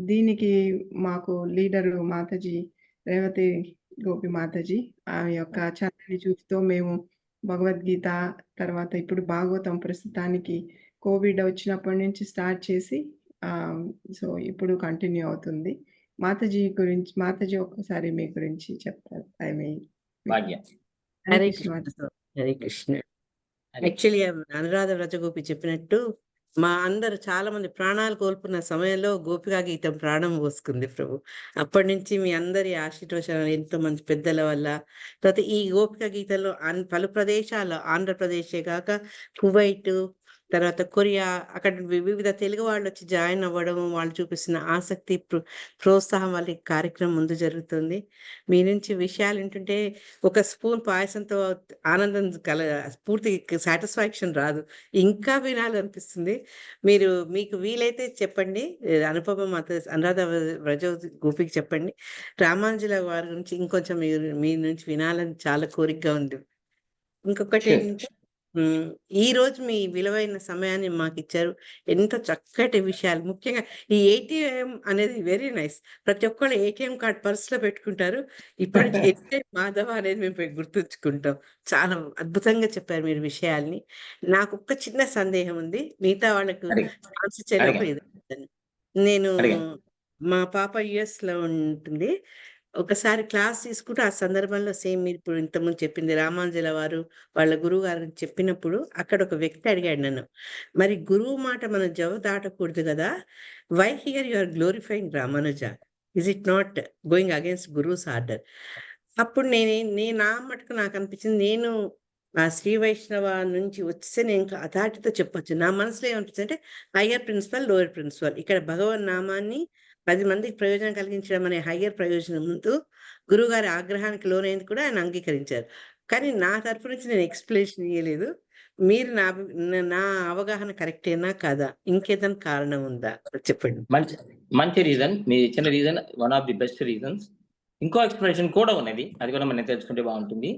Speaker 2: దీనికి మాకు లీడరు మాతాజీ రేవతి గోపి మాతాజీ. ఆమె యొక్క చల్లని చూపుతో మేము భగవద్గీత, తర్వాత ఇప్పుడు భాగవతం ప్రస్తుతానికి కోవిడ్ వచ్చినప్పటి నుంచి స్టార్ట్ చేసి సో, ఇప్పుడు కంటిన్యూ అవుతుంది. మాతాజీ ఒక్కసారి మీ గురించి చెప్తారు.
Speaker 1: భాగ్యం.
Speaker 2: హరే కృష్ణ.
Speaker 3: హరే కృష్ణ. యాక్చువల్‌గా అనురాధ వ్రజగోపి చెప్పినట్టు మా అందరూ చాలా మంది ప్రాణాలు కోల్పోయిన సమయంలో గోపికా గీతం ప్రాణం పోసుకుంది ప్రభు. అప్పటినుంచి మీ అందరి ఆశీర్వచనాలు ఎంతో మంది పెద్దల వల్ల, తర్వాత ఈ గోపికా గీతంలో పలు ప్రదేశాల్లో ఆంధ్రప్రదేశే కాక కువైట్, తర్వాత కొరియా, అక్కడ వివిధ తెలుగు వాళ్ళొచ్చి జాయిన్ అవ్వడం, వాళ్ళు చూపిస్తున్న ఆసక్తి, ప్రోత్సాహం వల్ల ఈ కార్యక్రమం ముందు జరుగుతుంది. మీ నుంచి విషయాలు వింటుంటే ఒక స్పూన్ పాయసంతో ఆనందం పూర్తి సాటిస్ఫాక్షన్ రాదు. ఇంకా వినాలనిపిస్తుంది. మీకు వీలైతే చెప్పండి. అనుపమ అనురాధ వ్రజ గోపికి చెప్పండి. రామానుజుల వారి గురించి ఇంకొంచెం మీ నుంచి వినాలని చాలా కోరికగా ఉంది. ఇంకొకటి ఏంటంటే ఈరోజు మీ విలువైన సమయాన్ని మాకిచ్చారు. ఎంతో చక్కటి విషయాలు, ముఖ్యంగా ఈ ఏటీఎం అనేది వెరీ నైస్. ప్రతి ఒక్కళ్ళు ఏటీఎం కార్డ్ పర్స్‌లో పెట్టుకుంటారు. ఇప్పటి నుంచి ఎస్‌ఐ మాధవ అనేది మేము గుర్తుంచుకుంటాం. చాలా అద్భుతంగా చెప్పారు మీరు విషయాల్ని. నాకొక్క చిన్న సందేహం ఉంది. మిగతా వాళ్ళకు ఆన్సర్ చేయలేకపోయేది. నేను మా పాప యూఎస్‌లో ఉంటుంది. ఒకసారి క్లాస్ తీసుకుంటూ ఆ సందర్భంలో సేమ్ మీరు ఇప్పుడు ఇంతకుముందు చెప్పింది రామానుజుల వారు వాళ్ళ గురువు గారు చెప్పినప్పుడు అక్కడ ఒక వ్యక్తి అడిగాడు నన్ను, మరి గురువు మాట మనం జవ దాటకూడదు కదా, why here you are glorifying Ramanuja, is it not going against guru's order? అప్పుడు నేను నా మటుకు నాకు అనిపించింది, నేను ఆ శ్రీ వైష్ణవ నుంచి వస్తే నేను ఇంకా అథారిటీతో చెప్పొచ్చు. నా మనసులో ఏమనిపించింది అంటే హయ్యర్ ప్రిన్సిపల్, లోయర్ ప్రిన్సిపల్. ఇక్కడ భగవన్ నామాన్ని 10 మందికి ప్రయోజనం కలిగించడం అనే హయ్యర్ ప్రయోజనం ముందు గురువుగారి ఆగ్రహానికి లోనైంది కూడా ఆయన అంగీకరించారు. కానీ నా తరపు నుంచి నేను ఎక్స్‌ప్లనేషన్ ఇయ్యలేదు. మీరు నా అవగాహన కరెక్టేనా కాదా? ఇంకేదైనా కారణం ఉందా? చెప్పండి.
Speaker 1: మంచి రీజన్. మీరు ఇచ్చిన reason one of the best reasons. ఇంకో ఎక్స్‌ప్లనేషన్ కూడా ఉన్నది. అది కూడా మనం తెలుసుకుంటే బాగుంటుంది.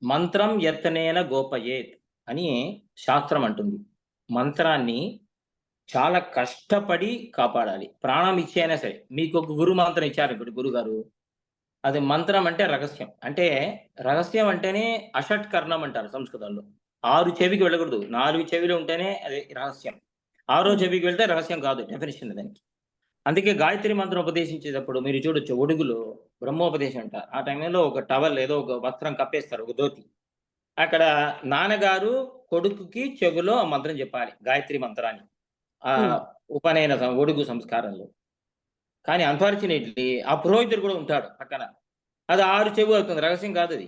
Speaker 1: మంత్రం యత్నేన గోపయేత్ అని శాస్త్రం అంటుంది. మంత్రాన్ని చాలా కష్టపడి కాపాడాలి. ప్రాణం ఇచ్చి అయినా సరే. మీకు ఒక గురు మంత్రం ఇచ్చారనుకోండి గురుగారు. అది మంత్రం అంటే రహస్యం. అంటే రహస్యం అంటేనే అషట్కర్ణం అంటారు సంస్కృతంలో. 6 చెవికి వెళ్ళకూడదు. 4 చెవిలు ఉంటేనే అది రహస్యం. 6 చెవికి వెళ్తే రహస్యం కాదు. డెఫినిషన్ దానికి. అందుకే గాయత్రి మంత్రం ఉపదేశించేటప్పుడు మీరు చూడొచ్చు ఒడుగులో బ్రహ్మోపదేశం అంటారు. ఆ టైంలో ఒక టవల్ ఏదో ఒక వస్త్రం కప్పేస్తారు, ఒక ధోతి. అక్కడ నాన్నగారు కొడుకుకి చెవిలో ఆ మంత్రం చెప్పాలి, గాయత్రి మంత్రాన్ని. ఉపనయన ఒడుగు సంస్కారంలో. కానీ అన్ఫార్చునేట్లీ ఆ పురోహితుడు కూడా ఉంటాడు పక్కన. అది 6 చెవి అవుతుంది. రహస్యం కాదు అది.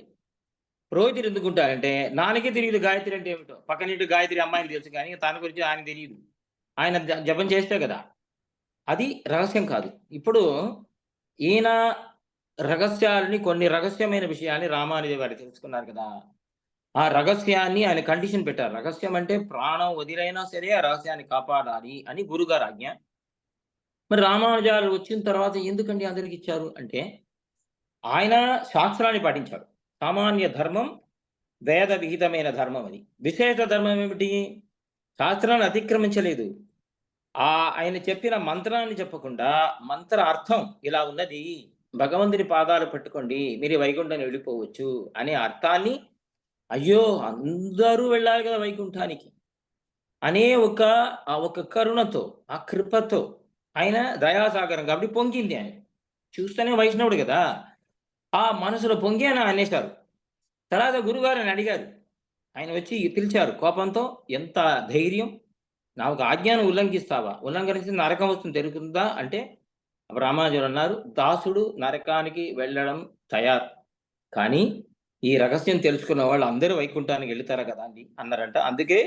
Speaker 1: పురోహితుడు ఎందుకు ఉంటారంటే నాన్నకే తెలియదు గాయత్రి అంటే ఏమిటో. పక్కనింటి గాయత్రి అమ్మాయిని తెలుసు కానీ తన గురించి ఆయన తెలియదు. ఆయన జపం చేస్తే కదా. అది రహస్యం కాదు. ఇప్పుడు ఈయన కొన్ని రహస్యమైన విషయాన్ని రామానుజ గారు తెలుసుకున్నారు కదా. ఆ రహస్యాన్ని ఆయన కండిషన్ పెట్టారు. రహస్యం అంటే ప్రాణం వదిలైనా సరే ఆ రహస్యాన్ని కాపాడాలి అని గురుగారు ఆజ్ఞ. మరి రామానుజాలు వచ్చిన తర్వాత ఎందుకండి అందరికి ఇచ్చారు అంటే, ఆయన శాస్త్రాన్ని పాటించాడు. సామాన్య ధర్మం వేద విహితమైన ధర్మం అది. విశేష ధర్మం ఏమిటి? శాస్త్రాన్ని అతిక్రమించలేదు. ఆయన చెప్పిన మంత్రాన్ని చెప్పకుండా మంత్ర అర్థం ఇలా ఉన్నది, భగవంతుని పాదాలు పట్టుకోండి మీరు వైకుంఠాన్ని వెళ్ళిపోవచ్చు అనే అర్థాన్ని, అయ్యో అందరూ వెళ్ళాలి కదా వైకుంఠానికి అనే ఒక కరుణతో, ఆ కృపతో, ఆయన దయాసాగరం కాబట్టి పొంగింది ఆయన. చూస్తేనే వైష్ణవుడు కదా, ఆ మనసులో పొంగి ఆయన అనేశారు. తర్వాత గురుగారు అని అడిగారు. ఆయన వచ్చి పిలిచారు కోపంతో, ఎంత ధైర్యం, నా ఒక ఆజ్ఞను ఉల్లంఘిస్తావా? ఉల్లంఘించి నరకం వస్తుంది తెలుస్తుందా అంటే, రామానుజులు అన్నారు, దాసుడు నరకానికి వెళ్ళడం తయారు, కానీ ఈ రహస్యం తెలుసుకున్న వాళ్ళు అందరూ వైకుంఠానికి వెళ్తారా కదా అండి అన్నారంట. అందుకే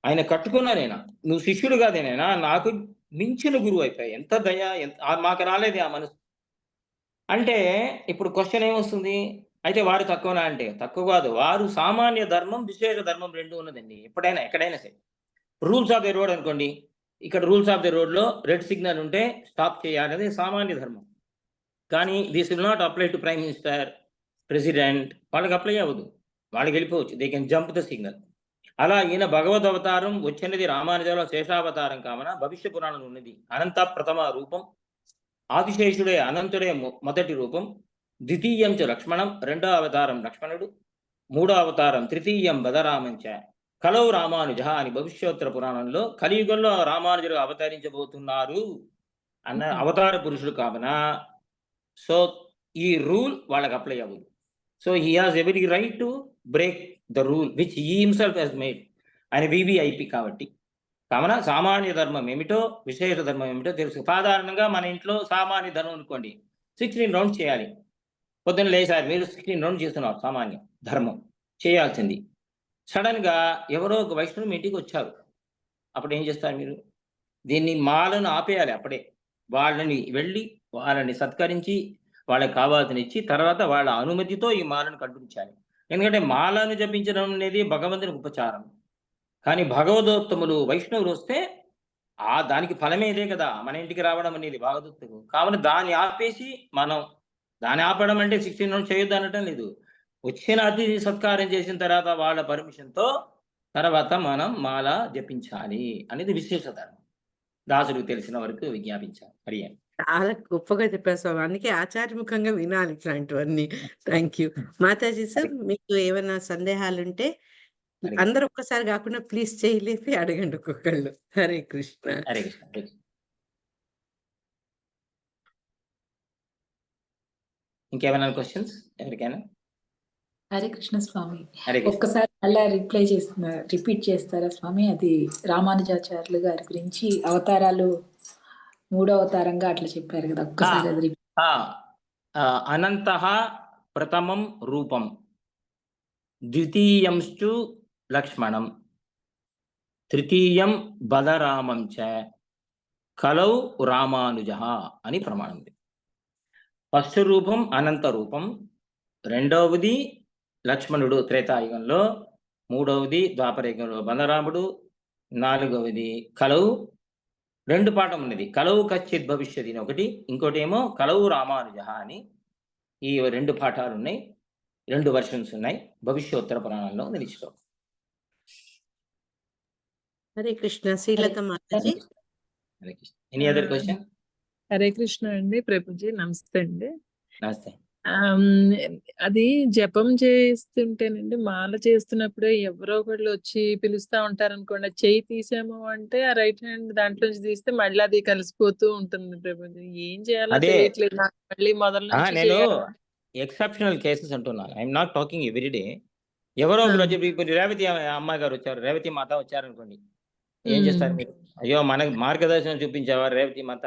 Speaker 1: ఆయన కట్టుకున్నానైనా, నువ్వు శిష్యుడు కాదేనైనా నాకు మించిన గురువు అయిపోయాయి. ఎంత దయ, మాకు రాలేదు ఆ మనసు. అంటే ఇప్పుడు క్వశ్చన్ ఏమొస్తుంది? అయితే వారు తక్కువనా అంటే, తక్కువ కాదు. వారు సామాన్య ధర్మం, విశేష ధర్మం 2 ఉన్నదండి. ఎప్పుడైనా ఎక్కడైనా సరే. రూల్స్ ఆఫ్ ది రోడ్ అనుకోండి. ఇక్కడ రూల్స్ ఆఫ్ ది రోడ్‌లో రెడ్ సిగ్నల్ ఉంటే స్టాప్ చేయాలనేది సామాన్య ధర్మం. కానీ this will not apply to prime minister, president. వాళ్ళకి అప్లై అవ్వదు. వాళ్ళకి వెళ్ళిపోవచ్చు. They can jump the signal. అలా ఈయన భగవద్ అవతారం వచ్చినది రామానుజాలో శేషావతారం కావున భవిష్య పురాణంలో ఉన్నది. అనంత ప్రథమ రూపం, ఆదిశేషుడే అనంతుడే మొదటి రూపం, ద్వితీయం చ లక్ష్మణం, రెండో అవతారం లక్ష్మణుడు, మూడో అవతారం తృతీయం బదరామంచ కలౌ రామానుజ అని భవిష్యోత్తర పురాణంలో కలియుగంలో రామానుజులు అవతరించబోతున్నారు అన్న అవతార పురుషుడు కావున, సో ఈ రూల్ వాళ్ళకి అప్లై అవ్వదు. So he has every right to break the rule which he himself he's made. ఆయన వివిఐపి కాబట్టి. కావున సామాన్య ధర్మం ఏమిటో, విశేష ధర్మం ఏమిటో తెలుసు. సాధారణంగా మన ఇంట్లో సామాన్య ధర్మం అనుకోండి, 16 రౌండ్స్ చేయాలి. పొద్దున్న లేచారు మీరు, 16 రౌండ్స్ చేస్తున్నారు సామాన్య ధర్మం చేయాల్సింది. సడన్‌గా ఎవరో ఒక వైష్ణవుడు మీ ఇంటికి వచ్చారు. అప్పుడు ఏం చేస్తారు మీరు? దీన్ని మాలను ఆపేయాలి అప్పుడే. వాళ్ళని సత్కరించి, వాళ్ళకి కావాల్సినవి ఇచ్చి, తర్వాత వాళ్ళ అనుమతితో ఈ మాలను కట్టించాలి. ఎందుకంటే మాలను జపించడం అనేది భగవంతునికి ఉపచారం. కానీ భగవదోత్తములు వైష్ణవులు వస్తే దానికి ఫలమే ఇదే కదా, మన ఇంటికి రావడం అనేది భాగవతోత్తము. కావున దాన్ని ఆపేసి దాన్ని ఆపడం అంటే 16 రౌండ్స్ చేయొద్దు అనటం లేదు. వచ్చిన అతిథి సత్కారం చేసిన తర్వాత వాళ్ళ పర్మిషన్‌తో తర్వాత మనం మాల జపించాలి అనేది విశేష ధర్మం. దాసుడికి తెలిసిన వరకు విజ్ఞాపించాలి.
Speaker 3: చాలా గొప్పగా చెప్పారు స్వామి. అందుకే ఆచార్యముఖంగా వినాలి ఇట్లాంటివన్నీ. Thank you. మాతాజీ సార్, మీకు ఏమైనా సందేహాలుంటే అందరూ ఒక్కసారి కాకుండా ప్లీజ్ చేయి లేపి అడగండి ఒక్కొక్కళ్ళు. హరే కృష్ణ.
Speaker 1: హరే కృష్ణ. ఇంకేమైనా క్వశ్చన్స్ ఎవరికైనా?
Speaker 4: హరే కృష్ణ స్వామి.
Speaker 1: హరే కృష్ణ.
Speaker 4: ఒక్కసారి మళ్ళా రిపీట్ చేస్తారా స్వామి? అది రామానుజాచార్యులు గారి గురించి అవతారాలు 3వ అవతారంగా అట్లా చెప్పారు కదా, ఒక్కసారి అది repeat.
Speaker 1: అనంతః ప్రథమం రూపం, ద్వితీయంస్తు లక్ష్మణం, తృతీయం బలరామం చ, కలౌ రామానుజః అని ప్రమాణం ఉంది. ఫస్ట్ రూపం అనంత రూపం, రెండవది లక్ష్మణుడు త్రేతాయుగంలో, మూడవది ద్వాపరయుగంలో బలరాముడు, నాలుగవది కలౌ. 2 పాఠం ఉన్నది, కలౌ కచ్చిత్ భవిష్యత్ అని ఒకటి, ఇంకోటి ఏమో కలౌ రామానుజః అని. ఈ 2 పాఠాలు ఉన్నాయి, 2 వర్షన్స్ ఉన్నాయి భవిష్యోత్తర పురాణంలో నిలిచిలో.
Speaker 3: Hare Krishna. Srilatha Mataji.
Speaker 1: Hare Krishna. Any other question?
Speaker 5: Hare Krishna అండి. ప్రభుజీ నమస్తే అండి.
Speaker 1: నమస్తే.
Speaker 5: అది జపం చేస్తుంటేనండి, మాల చేస్తున్నప్పుడే ఎవరో ఒకళ్ళు వచ్చి పిలుస్తా ఉంటారు అనుకోండి, చెయ్యి తీసాము అంటే ఆ రైట్ హ్యాండ్ దాంట్లోంచి తీస్తే మళ్ళీ అది కలిసిపోతూ ఉంటుంది ప్రభుజీ. ఏం చేయాలో
Speaker 1: అదే.
Speaker 5: తెలియట్లేదు నాకు, మళ్ళీ మొదలు నుంచి
Speaker 1: నేను
Speaker 5: చేయాలా?
Speaker 1: ఎక్సెప్షనల్ కేసెస్ అంటున్నాను, ఐఎమ్ నాట్ టాకింగ్ ఎవ్రీడే. ఎవరో ఒకరు వచ్చి, ఇప్పుడు రేవతి అమ్మాయి గారు వచ్చారు, రేవతి మాత వచ్చారు అనుకోండి, ఏం చేస్తారు మీరు? అయ్యో మనకి మార్గదర్శనం చూపించేవారు రేవతి మాత,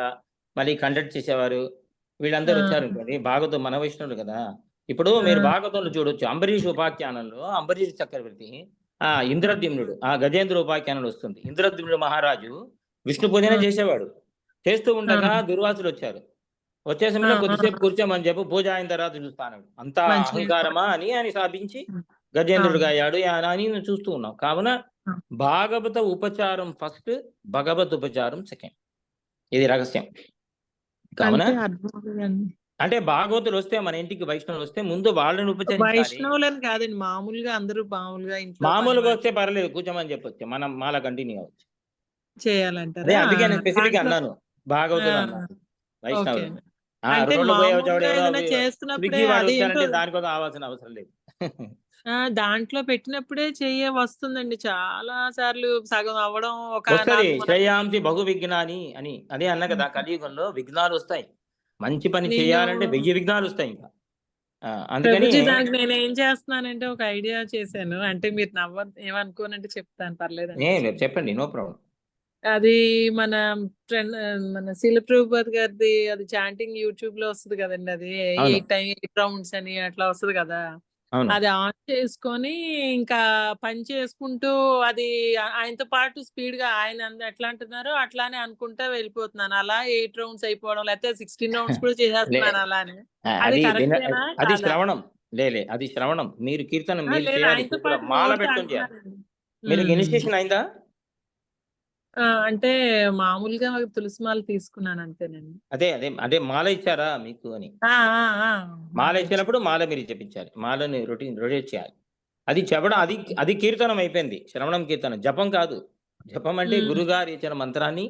Speaker 1: మళ్ళీ కండక్ట్ చేసేవారు, వీళ్ళందరూ వచ్చారు అనుకోండి. భాగవతం మన వైష్ణవులు కదా. ఇప్పుడు మీరు భాగవతంలో చూడొచ్చు, అంబరీష్ ఉపాఖ్యానంలో అంబరీష్ చక్రవర్తి ఇంద్రద్యుమ్నుడు, గజేంద్ర ఉపాఖ్యానంలో వస్తుంది. ఇంద్రద్యుమ్నుడు మహారాజు విష్ణు పూజనే చేసేవాడు. చేస్తూ ఉండగా దుర్వాసులు వచ్చారు. వచ్చే సమయంలో కొద్దిసేపు కూర్చోమని చెప్పి పూజ అయిన తర్వాత చూస్తాను, అంత అహంకారమా అని ఆయన స్థాపించి గజేంద్రుడుగా అయ్యాడు అని చూస్తూ ఉన్నాం. కావున భాగవత ఉపచారం ఫస్ట్, భగవత్ ఉపచారం సెకండ్, ఇది రహస్యం. కావున అంటే భాగవతులు వస్తే మన ఇంటికి వైష్ణవులు వస్తే ముందు వాళ్ళని ఉపచరించాలి.
Speaker 5: వైష్ణవులని కాదండి, మామూలుగా అందరూ మామూలుగా ఇంట్లో
Speaker 1: మామూలుగా వస్తే పర్లేదు, కూర్చోమని చెప్పొచ్చు, మనం మాల కంటిన్యూ అవ్వచ్చు.
Speaker 5: చేయాలంటారా?
Speaker 1: అదే అందుకే నేను స్పెసిఫిక్
Speaker 5: దాంట్లో-
Speaker 1: అన్నాను భాగవతులు అన్నాను, వైష్ణవులు.
Speaker 5: ఓకే. అంటే
Speaker 1: రోడ్డు
Speaker 5: మామూలుగా
Speaker 1: పోయేవాడు
Speaker 5: ఏదైనా చేస్తున్నప్పుడే
Speaker 1: స్విగ్గీ వాడు
Speaker 5: అది
Speaker 1: వచ్చారంటే
Speaker 5: ఏంటో
Speaker 1: దానికోసం ఆవాల్సిన అవసరం లేదు.
Speaker 5: దాంట్లో పెట్టినప్పుడే వస్తుందండి చాలా సార్లు, సగం అవ్వడం ఒక
Speaker 1: వస్తుంది.
Speaker 5: 4
Speaker 1: శ్రేయాంతి బహు విఘ్నాని అని అదే అన్న కదా, కలియుగంలో విఘ్నాలు వస్తాయి. మంచి పని
Speaker 5: నేను-
Speaker 1: చేయాలంటే 1000 విఘ్నాలు వస్తాయి ఇంకా. అందుకని
Speaker 5: ప్రభుజీ దానికి నేను ఏం చేస్తున్నానంటే ఒక ఐడియా చేశాను, అంటే మీరు ఏమనుకోనంటే చెప్తాను, పర్లేదండి.
Speaker 1: చెప్పండి, నో ప్రాబ్లం.
Speaker 5: అది మన ఫ్రెండ్, మన శీల ప్రభుపాద్ గారిది, అది చాంటింగ్ యూట్యూబ్ లో వస్తుంది కదండి, అది
Speaker 1: అవును.
Speaker 5: 8 రౌండ్స్ అని అట్లా వస్తుంది కదా.
Speaker 1: అవును,
Speaker 5: అది ఆన్ చేసుకొని ఇంకా పని చేసుకుంటూ అది ఆయనతో పాటు స్పీడ్ గా ఆయన ఎట్లా అంటున్నారో అట్లానే అనుకుంటా వెళ్ళిపోతున్నాను. అలా 8 రౌండ్స్ అయిపోవడం, లేకపోతే 16 రౌండ్స్ కూడా చేసేస్తున్నాను అలానే. అది
Speaker 1: అది
Speaker 5: కరెక్టేనా
Speaker 1: అది
Speaker 5: కాదా?
Speaker 1: శ్రవణం. అది శ్రవణం. మీరు కీర్తనం మీరు
Speaker 5: లేదు,
Speaker 1: చేయాలి,
Speaker 5: ఆయనతో
Speaker 1: చేతిలో
Speaker 5: పాటు
Speaker 1: మాల
Speaker 5: నోటితో
Speaker 1: పెట్టుకొని చేయాలి.
Speaker 5: అంటున్నానండి.
Speaker 1: మీరు ఇనిషియేషన్ అయిందా?
Speaker 5: అంటే మామూలుగా తులసి మాల తీసుకున్నాను అంతేనండి.
Speaker 1: అదే మాల ఇచ్చారా మీకు అని.
Speaker 5: ఆ, ఆ, ఆ.
Speaker 1: మాల ఇచ్చినప్పుడు మాల మీరు చెప్పించాలి, మాలని రొటేట్ చేయాలి. అది చెప్పడం, అది కీర్తనం అయిపోయింది. శ్రవణం కీర్తనం, జపం కాదు. జపం అంటే గురుగారు ఇచ్చిన మంత్రాన్ని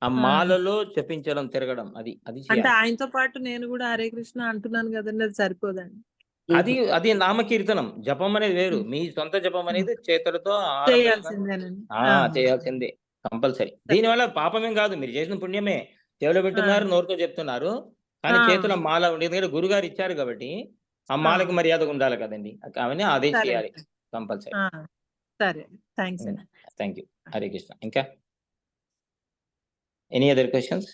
Speaker 1: ఆ మాలలో చెప్పించడం, తిరగడం, అది
Speaker 5: అంటే
Speaker 1: చేయాలి.
Speaker 5: ఆయనతో పాటు నేను కూడా హరే కృష్ణ అంటున్నాను కదండి, అది సరిపోదండి.
Speaker 1: అది నామకీర్తనం. జపం అనేది వేరు, మీ సొంత జపం అనేది చేతులతో
Speaker 5: చేయాల్సిందేనండి.
Speaker 1: చేయాల్సిందే, కంపల్సరీ. దీనివల్ల పాపమేం కాదు, మీరు చేసిన పుణ్యమే. చెవిలో వింటున్నారు, నోరుతో చెప్తున్నారు, కానీ చేతుల మాల ఉండేది. ఎందుకంటే గురుగారు ఇచ్చారు కాబట్టి ఆ మాలకు మర్యాద ఉండాలి కదండి, కాబట్టి అదే
Speaker 5: సరే.
Speaker 1: చేయాలి కంపల్సరీ.
Speaker 5: సరే, థ్యాంక్స్ అండి.
Speaker 1: Thank you. హరే కృష్ణ. ఇంకా ఎనీ అదర్ క్వశ్చన్స్?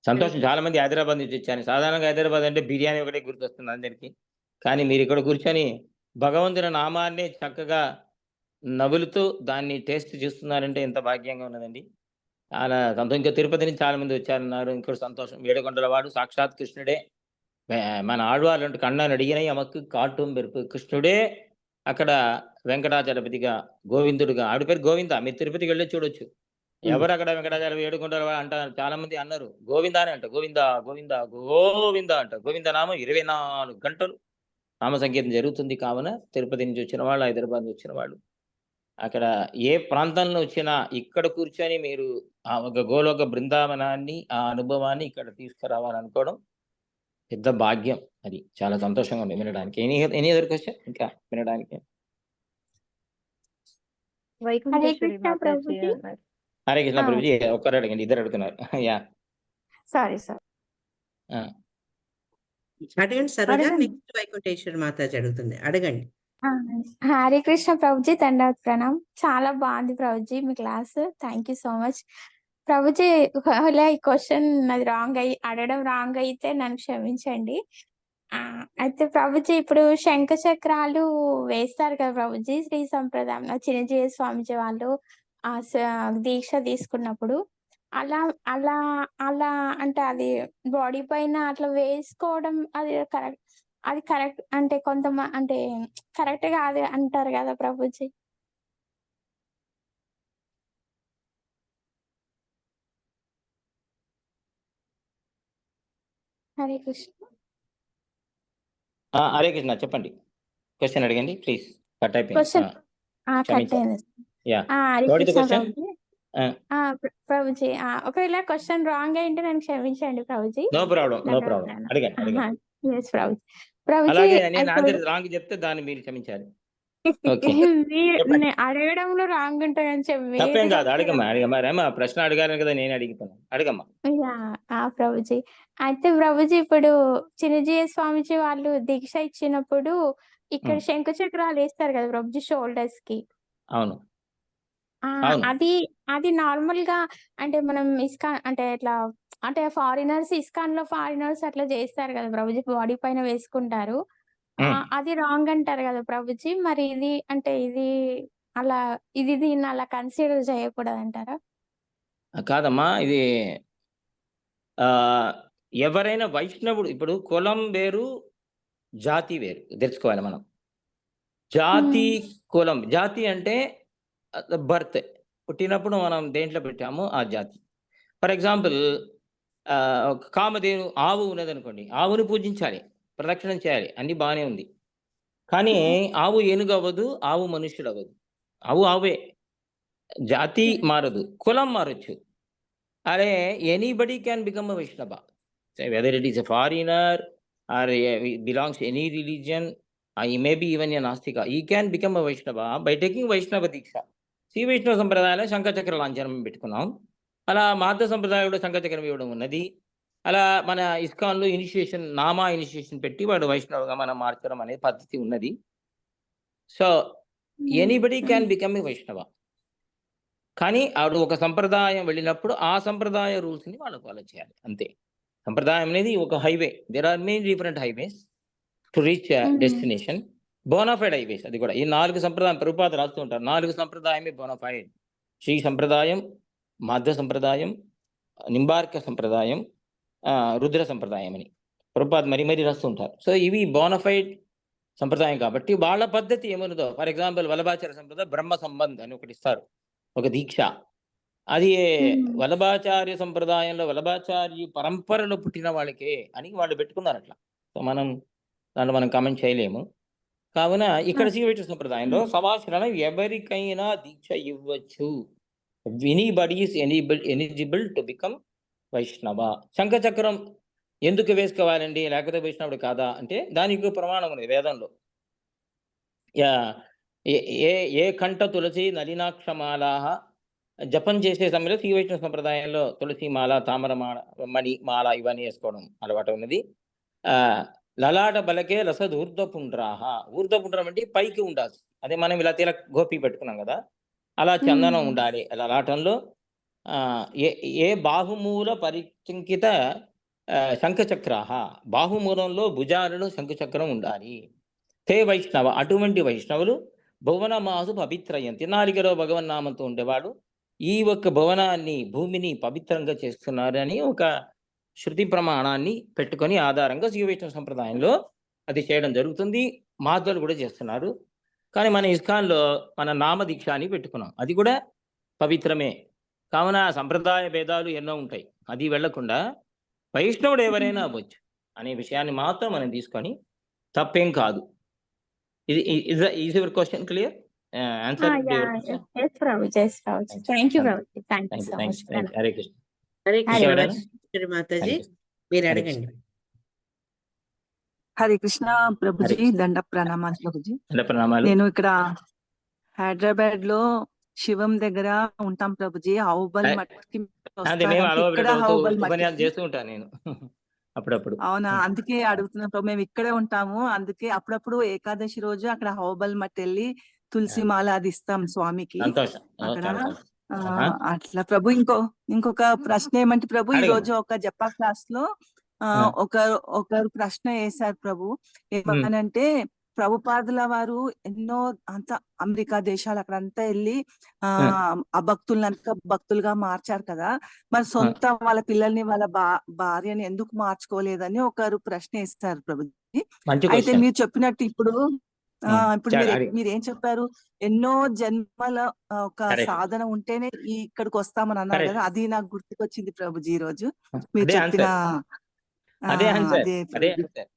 Speaker 1: సంతోషం. చాలా మంది హైదరాబాద్ నుంచి వచ్చాను. సాధారణంగా హైదరాబాద్ అంటే బిర్యానీ ఒకటే గుర్తొస్తుంది అందరికీ, కానీ మీరు ఇక్కడ కూర్చొని భగవంతుని నామాన్ని చక్కగా నవ్వులుతూ దాన్ని టేస్ట్ చేస్తున్నారంటే ఎంత భాగ్యంగా ఉన్నదండి. చాలా సంతోషం. ఇంకా తిరుపతి నుంచి చాలా మంది వచ్చారన్నారు, ఇంకోటి సంతోషం. ఏడుకొండల వాడు సాక్షాత్ కృష్ణుడే. మన ఆళ్వార్లు అంటే కన్నాను అడిగిన ఎమకు కాటూం పెరుపు కృష్ణుడే అక్కడ వెంకటాచలపతిగా, గోవిందుడుగా. ఆవిడ పేరు గోవింద. మీరు తిరుపతికి వెళ్ళి చూడొచ్చు. ఎవరు అక్కడ వెంకటాచలం ఏడుకొండల వాడు అంటారు, చాలా మంది అన్నారు. గోవింద అని అంట, గోవింద గోవింద గోవింద అంట. గోవింద నామం 24 గంటలు నామ సంకీర్తన జరుగుతుంది. కావున తిరుపతి నుంచి వచ్చిన వాళ్ళు, హైదరాబాద్ నుంచి వచ్చిన వాళ్ళు, అక్కడ ఏ ప్రాంతంలో వచ్చినా ఇక్కడ కూర్చొని మీరు ఒక గోలోక బృందావనాన్ని, ఆ అనుభవాన్ని ఇక్కడ తీసుకురావాలనుకోవడం పెద్ద భాగ్యం. అది చాలా సంతోషంగా ఉంది వినడానికి. ఎనీ అదర్ క్వశ్చన్ ఇంకా వినడానికి?
Speaker 6: హరే కృష్ణ ప్రభుజీ.
Speaker 1: హరే కృష్ణ
Speaker 6: ఆ,
Speaker 1: ప్రభుజీ, ఒక్కరు అడగండి, ఇద్దరు అడుగుతున్నారు. యా.
Speaker 6: Sorry sir.
Speaker 3: అడగండి సరోజ.
Speaker 6: అడగండి.
Speaker 3: నెక్స్ట్ వైకుంఠేశ్వరి మాతాజీ అడుగుతుంది, అడగండి.
Speaker 6: ఆ, హరే కృష్ణ ప్రభుజీ, దండవత్ ప్రణామ్. చాలా బాగుంది ప్రభుజీ మీ class. Thank you so much Prabhuji. ఒకవేళ ఈ క్వశ్చన్ అది అడగడం రాంగ్ అయితే నన్ను క్షమించండి. అయితే ప్రభుజీ ఇప్పుడు శంఖ చక్రాలు వేస్తారు కదా ప్రభుజీ శ్రీ సంప్రదాయంలో చిన్నజీయ స్వామిజీ వాళ్ళు దీక్ష తీసుకున్నప్పుడు అలా అలా అలా అంటే అది బాడీ పైన అట్లా వేసుకోవడం అది కరెక్ట్ అంటే కొంతమంది అంటే కరెక్ట్ కాదు అంటారు కదా ప్రభుజీ. హరే కృష్ణ.
Speaker 1: హరే కృష్ణ, చెప్పండి, క్వశ్చన్ అడగండి ప్లీజ్. కట్ అయిపోయింది.
Speaker 6: క్వశ్చన్ కట్
Speaker 1: క్షమించాలి.
Speaker 6: అయింది.
Speaker 1: Yeah.
Speaker 6: Hare
Speaker 1: What is the
Speaker 6: Krishna
Speaker 1: question?
Speaker 6: Prabhuji. Prabhuji ఒకవేళ క్వశ్చన్ రాంగ్ అయింటే నన్ను క్షమించండి Prabhuji.
Speaker 1: No problem, no problem, అడగండి అడగండి.
Speaker 6: ఎస్ ప్రభుజీ. ప్రభుజీ
Speaker 1: అలాగే నేను
Speaker 6: ఇప్పుడు
Speaker 1: ఆన్సర్ రాంగ్ చెప్తే దాన్ని మీరు క్షమించాలి. ఓకే, చెప్పండి.
Speaker 6: అడగడంలో రాంగ్ ఉంటుందని చెప్పి
Speaker 1: తప్పేం కాదు, అడగమ్మా అడగమ్మా. రేమా ప్రశ్న అడగాలని కదా నేను అడుగుతాను, అడగమ్మా.
Speaker 6: ప్రభుజీ. అయితే ప్రభుజీ ఇప్పుడు చిన్నజీయ స్వామిజీ వాళ్ళు దీక్ష ఇచ్చినప్పుడు ఇక్కడ శంఖ చక్రాలు వేస్తారు కదా ప్రభుజీ షోల్డర్స్ కి.
Speaker 1: అవును అవును.
Speaker 6: అది అది నార్మల్ గా అంటే మనం ఇస్కాన్ అంటే ఇట్లా అంటే ఇస్కాన్ లో ఫారినర్స్ అట్లా చేస్తారు కదా ప్రభుజీ, బాడీ పైన వేసుకుంటారు. అది రాంగ్ అంటారు కదా ప్రభుజీ. మరి ఇది అంటే దీన్ని అలా కన్సిడర్ చేయకూడదు అంటారా?
Speaker 1: కాదమ్మా, ఇది ఎవరైనా వైష్ణవుడు, ఇప్పుడు కులం వేరు జాతి వేరు తెలుసుకోవాలి మనం. జాతి కులం, జాతి అంటే బర్త్, పుట్టినప్పుడు మనం దేంట్లో పెట్టామో ఆ జాతి. ఫర్ ఎగ్జాంపుల్ కామధేను ఆవు ఉన్నదనుకోండి, ఆవును పూజించాలి, ప్రదక్షిణం చేయాలి, అన్ని బాగానే ఉంది. కానీ ఆవు ఏనుగు అవ్వదు, ఆవు మనుష్యుడు అవ్వదు. ఆవే, జాతి మారదు, కులం మారచ్చు. అరే anybody can become a Vaishnava, whether it is a foreigner or belongs any religion, maybe even a nastika, he can become a వైష్ణవ బై టేకింగ్ వైష్ణవ దీక్ష. శ్రీ వైష్ణవ సంప్రదాయంలో శంఖచక్ర లాంఛనం పెట్టుకున్నాం. అలా మాధవ సంప్రదాయంలో శంఖచక్రం ఇవ్వడం ఉన్నది. అలా మన ఇస్కాన్లో నామా ఇనిషియేషన్ పెట్టి వాడు వైష్ణవగా మనం మార్చడం అనే పద్ధతి ఉన్నది. So anybody can become a వైష్ణవ. కానీ ఆవిడ ఒక సంప్రదాయం వెళ్ళినప్పుడు ఆ సంప్రదాయ రూల్స్ని వాళ్ళు ఫాలో చేయాలి, అంతే. సంప్రదాయం అనేది ఒక highway, there are many different highways to reach destination. Bonafide highways అది కూడా. ఈ 4 సంప్రదాయం ప్రభుపాద రాస్తూ ఉంటారు, 4 సంప్రదాయమే బోనాఫైడ్. శ్రీ సంప్రదాయం, మాధ్వ సంప్రదాయం, నింబార్క సంప్రదాయం, రుద్ర సంప్రదాయం అని ప్రభుపాద మరీ రాస్తూ ఉంటారు. సో ఇవి బోనాఫైడ్ సంప్రదాయం కాబట్టి వాళ్ళ పద్ధతి ఏమన్నదో, ఫర్ ఎగ్జాంపుల్ వల్లభాచార్య సంప్రదాయం బ్రహ్మ సంబంధ్ అని ఒకటి ఇస్తారు, ఒక దీక్ష. అది వల్లభాచార్య సంప్రదాయంలో వల్లభాచార్య పరంపరలో పుట్టిన వాళ్ళకే అని వాళ్ళు పెట్టుకున్నారు అట్లా. సో దాంట్లో మనం కామెంట్ చేయలేము. కావున ఇక్కడ శ్రీ వైష్ణవ సంప్రదాయంలో సమాచరణం ఎవరికైనా దీక్ష ఇవ్వచ్చు. Anybody is eligible to become వైష్ణవ. శంఖచక్రం ఎందుకు వేసుకోవాలండి, లేకపోతే వైష్ణవుడు కాదా అంటే దానికి ప్రమాణం ఉంది వేదంలో. ఏ కంఠ తులసి నలినాక్షమాల జపం చేసే సమయంలో శ్రీ వైష్ణవ సంప్రదాయంలో తులసి మాల, తామరమాల, మణి మాల ఇవన్నీ వేసుకోవడం అలవాటు ఉన్నది. లలాట బలకే రసద్ ఊర్ధ్వపుండ్రాహ. ఊర్ధ్వపుండ్రం అంటే పైకి ఉండాలి, అదే మనం ఇలా తిలక్ గోపి పెట్టుకున్నాం కదా, అలా చందనం ఉండాలి లలాటంలో. ఏ బాహుమూల పరిచంకిత శంఖచక్రాహ, బాహుమూలంలో భుజాలలో శంఖచక్రం ఉండాలి. తే వైష్ణవ, అటువంటి వైష్ణవులు భువన మాసు పవిత్రయంతి. నాలికలో భగవన్నామంతో ఉండేవాడు ఈ ఒక్క భువనాన్ని, భూమిని పవిత్రంగా చేస్తున్నారు అని ఒక శృతి ప్రమాణాన్ని పెట్టుకొని ఆధారంగా శ్రీ వైష్ణవ సంప్రదాయంలో అది చేయడం జరుగుతుంది. మాధవులు కూడా చేస్తున్నారు. కానీ మన ఇస్కాన్లో మన నామదీక్ష అని పెట్టుకున్నాం, అది కూడా పవిత్రమే. కావున సంప్రదాయ భేదాలు ఎన్నో ఉంటాయి, అది వెళ్లకుండా వైష్ణవుడు ఎవరైనా అవ్వచ్చు అనే విషయాన్ని మాత్రం మనం తీసుకొని తప్పేం కాదు. ఇది is your question clear? Answer. Hare Krishna.
Speaker 3: Hare Krishna Mataji, మీరు అడగండి.
Speaker 7: హరే కృష్ణ ప్రభుజీ, దండ ప్రణామాలు ప్రభుజీ.
Speaker 1: ప్రణామాలు.
Speaker 7: నేను ఇక్కడ హైదరాబాద్ లో శివం దగ్గర ఉంటాం ప్రభుజీ. అహోబల్ మట్కి
Speaker 1: అదే మేము
Speaker 7: వస్తారంటే ఇక్కడ
Speaker 1: అలవాటు
Speaker 7: అహోబల్
Speaker 1: ఉపన్యాసం
Speaker 7: మట్కి.
Speaker 1: చేస్తూ ఉంటాను నేను అప్పుడప్పుడు.
Speaker 7: అవునా? అందుకే అడుగుతున్నాం ప్రభు. మేము ఇక్కడే ఉంటాము. అందుకే అప్పుడప్పుడు ఏకాదశి రోజు అక్కడ అహోబల్ మట్ వెళ్ళి తులసి మాల అది ఇస్తాం స్వామికి
Speaker 1: సంతోషం.
Speaker 7: అక్కడ.
Speaker 1: చాలా సంతోషం.
Speaker 7: అట్లా ప్రభు. ఇంకొక ప్రశ్న ఏమంటే ప్రభు, ఈ
Speaker 1: అడగండి.
Speaker 7: రోజు ఒక జపా క్లాస్ లో ఒకరు ప్రశ్న వేశారు ప్రభు. ఏమనంటే ప్రభుపాదుల వారు ఎన్నో అంత అమెరికా దేశాలు అక్కడంతా వెళ్ళి ఆ భక్తులంతా భక్తులుగా మార్చారు కదా, మరి సొంత వాళ్ళ పిల్లల్ని వాళ్ళ భార్యని ఎందుకు మార్చుకోలేదని ఒకరు ప్రశ్న వేస్తారు ప్రభుజీ.
Speaker 1: మంచి
Speaker 7: అయితే
Speaker 1: క్వశ్చన్.
Speaker 7: మీరు చెప్పినట్టు ఇప్పుడు
Speaker 1: చాలా అడిగి.
Speaker 7: మీరు ఏం చెప్పారు, ఎన్నో జన్మల ఒక
Speaker 1: Correct.
Speaker 7: సాధన ఉంటేనే ఇక్కడికి వస్తామని అన్నారు
Speaker 1: Correct.
Speaker 7: కదా, అది నాకు గుర్తుకొచ్చింది ప్రభుజీ ఈ రోజు మీరు
Speaker 1: అదే
Speaker 7: చెప్పిన.
Speaker 1: అదే ఆన్సర్.
Speaker 7: అదే
Speaker 1: అదే
Speaker 7: ప్రభుజీ.
Speaker 1: ఆన్సర్.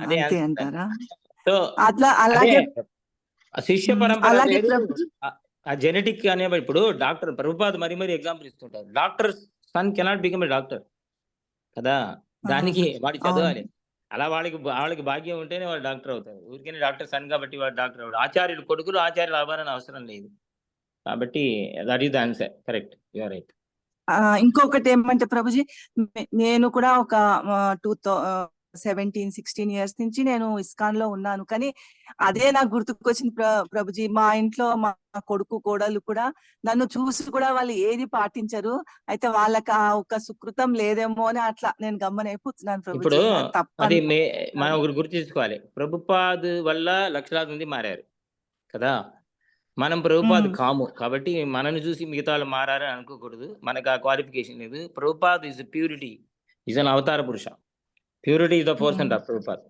Speaker 7: అంతే
Speaker 1: answer.
Speaker 7: అంటారా?
Speaker 1: సో
Speaker 7: అట్లా అలాగే
Speaker 1: శిష్య పరంపర
Speaker 7: అలాగే
Speaker 1: వేరు,
Speaker 7: ప్రభుజీ.
Speaker 1: ఆ జెనెటిక్ అనే ఇప్పుడు డాక్టర్ ప్రభుపాద్ మరి ఎగ్జాంపుల్ ఇస్తుంటారు. Doctor son cannot become a doctor కదా, దానికి వాడు చదవాలి. అలా వాళ్ళకి భాగ్యం ఉంటేనే వాడు డాక్టర్ అవుతారు. ఊరికే డాక్టర్ సన్ కాబట్టి వాడు డాక్టర్ అవుతాడు. ఆచార్యులు కొడుకులు ఆచార్యులు అవ్వాలని అవసరం లేదు. కాబట్టి that is the answer. Correct, you are right.
Speaker 7: ఇంకొకటి ఏమంటే ప్రభుజీ, నేను కూడా ఒక 17-16 ఇయర్స్ నుంచి నేను ఇస్కాన్ లో ఉన్నాను. కానీ అదే నాకు గుర్తుకొచ్చింది ప్రభుజీ. మా ఇంట్లో మా కొడుకు కోడలు కూడా నన్ను చూసి కూడా వాళ్ళు ఏది పాటించరు. అయితే వాళ్ళకి ఆ ఒక సుకృతం లేదేమో అని అట్లా నేను గమ్మనైపోతున్నాను
Speaker 1: ఇప్పుడు
Speaker 7: ప్రభుజీ.
Speaker 1: అది
Speaker 7: తప్పని
Speaker 1: మనం ఒకటి గుర్తు చేసుకోవాలి. ప్రభుపాద్ వల్ల లక్షలాది మంది మారారు కదా, మనం ప్రభుపాద్ కాము. కాబట్టి మనల్ని చూసి మిగతా వాళ్ళు మారారని అనుకోకూడదు. మనకు ఆ క్వాలిఫికేషన్ లేదు. Prabhupad is purity, is an అవతార పురుష. Purity is the percent of Prabhupad.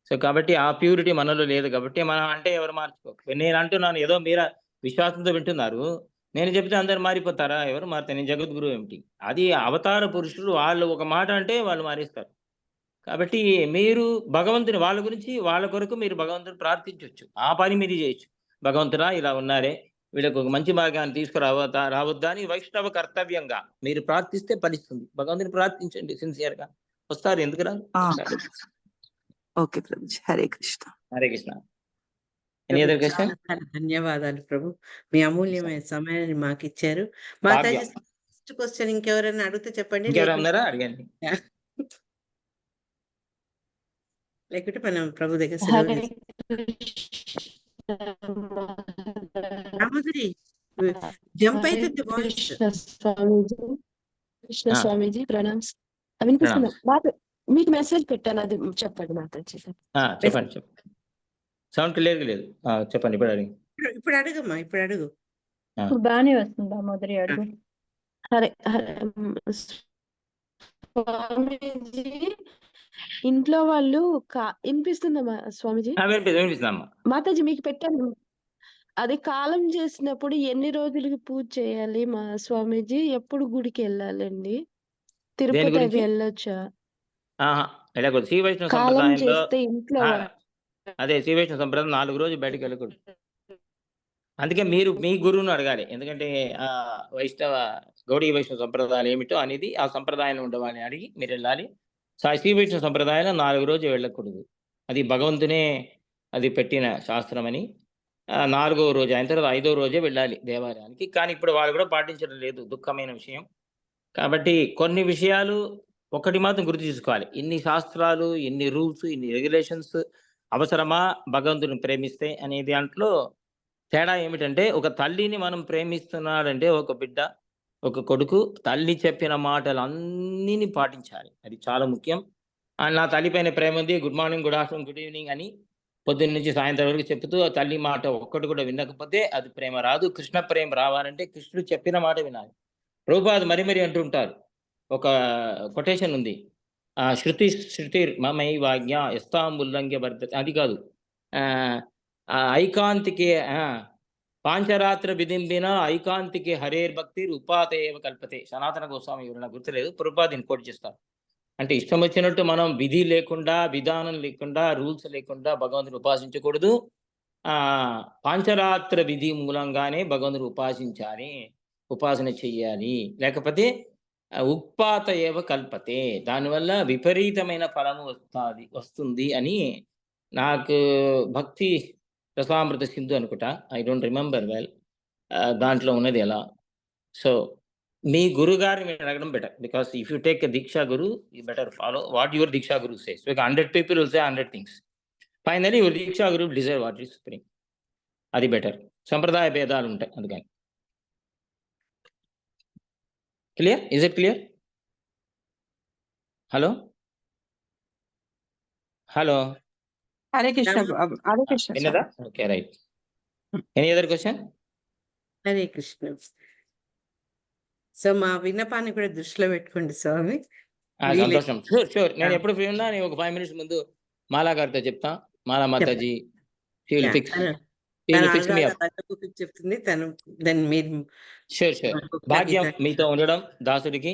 Speaker 1: So కాబట్టి ఆ ప్యూరిటీ మనలో లేదు. కాబట్టి మనం అంటే ఎవరు మార్చుకోక. నేను అంటున్నాను, ఏదో మీరు విశ్వాసంతో వింటున్నారు, నేను చెప్తే అందరు మారిపోతారా? ఎవరు మారుతారు? నేను జగద్గురు ఏమిటి? అది అవతార పురుషులు. వాళ్ళు ఒక మాట అంటే వాళ్ళు మారిస్తారు. కాబట్టి మీరు భగవంతుని వాళ్ళ గురించి వాళ్ళ కొరకు మీరు భగవంతుని ప్రార్థించవచ్చు. ఆ పని మీరు చేయొచ్చు. భగవంతుడా ఇలా ఉన్నారే, వీళ్ళకు ఒక మంచి మార్గాన్ని రావద్దా అని వైష్ణవ కర్తవ్యంగా మీరు ప్రార్థిస్తే ఫలిస్తుంది. భగవంతుని ప్రార్థించండి సిన్సియర్ గా, వస్తారు. ఎందుకు రాదు?
Speaker 7: Okay Prabhuji. Hare Krishna.
Speaker 1: Hare Krishna. Any other question?
Speaker 3: చాలా ధన్యవాదాలు ప్రభు, మీ అమూల్యమైన సమయాన్ని మాకు ఇచ్చారు. మాతాజీ, ఫస్ట్ క్వశ్చన్ ఇంకెవరైనా అడిగితే చెప్పండి,
Speaker 1: ఇంకెవరు ఉన్నారా? అడగండి.
Speaker 3: లేకుంటే మనం ప్రభు దగ్గర జంప్ అవుతుంది వాయిస్.
Speaker 8: కృష్ణ స్వామీజీ ప్రణామ్స్. వినిపిస్తున్నా? మీకు మెసేజ్ పెట్టాను, అది చెప్పండి మాతాజీ.
Speaker 1: చెప్పండి. సౌండ్ క్లియర్ లేదు. చెప్పండి.
Speaker 3: ఇప్పుడు అడుగమ్మా, ఇప్పుడు అడుగు.
Speaker 8: బానే వస్తుందా మొదటి అడుగు? హరే స్వామీజీ, ఇంట్లో వాళ్ళు వినిపిస్తుందా స్వామీజీ? మాతాజీ మీకు పెట్టాను. అది కాలం చేసినప్పుడు ఎన్ని రోజులకి పూజ చేయాలి మా స్వామీజీ? ఎప్పుడు గుడికి వెళ్ళాలండి? తిరుపతి వెళ్ళొచ్చా? కాలం చేస్తే ఇంట్లో
Speaker 1: అదే శ్రీ వైష్ణవ సంప్రదాయం 4 రోజులు బయటకు వెళ్ళకూడదు. అందుకే మీరు మీ గురువును అడగాలి. ఎందుకంటే గౌడీ వైష్ణవ సంప్రదాయాలు ఏమిటో అనేది ఆ సంప్రదాయం ఉండవాలని అడిగి మీరు వెళ్ళాలి. శ్రీ వైష్ణవ సంప్రదాయంలో 4 రోజులు వెళ్ళకూడదు. అది భగవంతునే అది పెట్టిన శాస్త్రం అని. 4వ రోజు అయిన తర్వాత 5వ రోజే వెళ్ళాలి దేవాలయానికి. కానీ ఇప్పుడు వాళ్ళు కూడా పాటించడం లేదు, దుఃఖమైన విషయం. కాబట్టి కొన్ని విషయాలు ఒకటి మాత్రం గుర్తు తీసుకోవాలి. ఇన్ని శాస్త్రాలు, ఇన్ని రూల్స్, ఇన్ని రెగ్యులేషన్స్ అవసరమా భగవంతుని ప్రేమిస్తే అనే దాంట్లో తేడా ఏమిటంటే, ఒక తల్లిని మనం ప్రేమిస్తున్నాడంటే ఒక బిడ్డ, ఒక కొడుకు తల్లి చెప్పిన మాటలు అన్నీ పాటించాలి. అది చాలా ముఖ్యం. నా తల్లి పైన ప్రేమ ఉంది, good morning, good afternoon, good evening అని పొద్దున్న నుంచి సాయంత్రం వరకు చెప్తూ ఆ తల్లి మాట ఒక్కటి కూడా వినకపోతే అది ప్రేమ రాదు. కృష్ణ ప్రేమ రావాలంటే కృష్ణుడు చెప్పిన మాట వినాలి. ప్రభుపాద్ మరి అంటుంటారు, ఒక కొటేషన్ ఉంది, శృతి మమై వాజ్ఞ ఎస్తాంబుల్లంఘ్య వర్ధతే. అది కాదు, ఐకాంతికే పాంచరాత్ర విధింపిన ఐకాంతికే హరేర్ భక్తి ఉపాతేవ కల్పతే. సనాతన గోస్వామి ఎవరైనా గుర్తులేదు, ప్రభుపాద్ కోట్ చేస్తారు. అంటే ఇష్టం వచ్చినట్టు మనం విధి లేకుండా, విధానం లేకుండా, రూల్స్ లేకుండా భగవంతుని ఉపాసించకూడదు. పాంచరాత్ర విధి మూలంగానే భగవంతుని ఉపాసన చెయ్యాలి. లేకపోతే ఉత్పాత ఏవ కల్పతే, దానివల్ల విపరీతమైన ఫలము వస్తుంది అని నాకు భక్తి రసామృత సింధు అనుకుంటా, ఐ డోంట్ రిమెంబర్ వెల్, దాంట్లో ఉన్నది ఎలా. సో మీ గురుగారిని మీరు అడగడం better, because if you take a diksha guru you better follow what your diksha guru says. Because 100 people will say 100 things. Finally your diksha guru desire what is supreme. అది బెటర్. సంప్రదాయ భేదాలు ఉంటాయి అందుకని. Clear? Is it clear? Hello hello
Speaker 2: Hare Krishna Hare Krishna
Speaker 1: విన్నదా? Okay, right. Any other question?
Speaker 3: Hare Krishna. So మా విన్నపాన్ని కూడా దృష్టిలో పెట్టుకోండి స్వామి.
Speaker 1: సంతోషం. Sure sure. నేను ఎప్పుడు ఫ్రీ ఉన్నా నేను ఒక 5 minutes ముందు మాలా గారితో చెప్తా. మాలా మాతాజీ
Speaker 3: చెప్తుంది తను. దాన్ని మీరు
Speaker 1: షూర్ షూర్. భాగ్యం మీతో ఉండడం దాసుడికి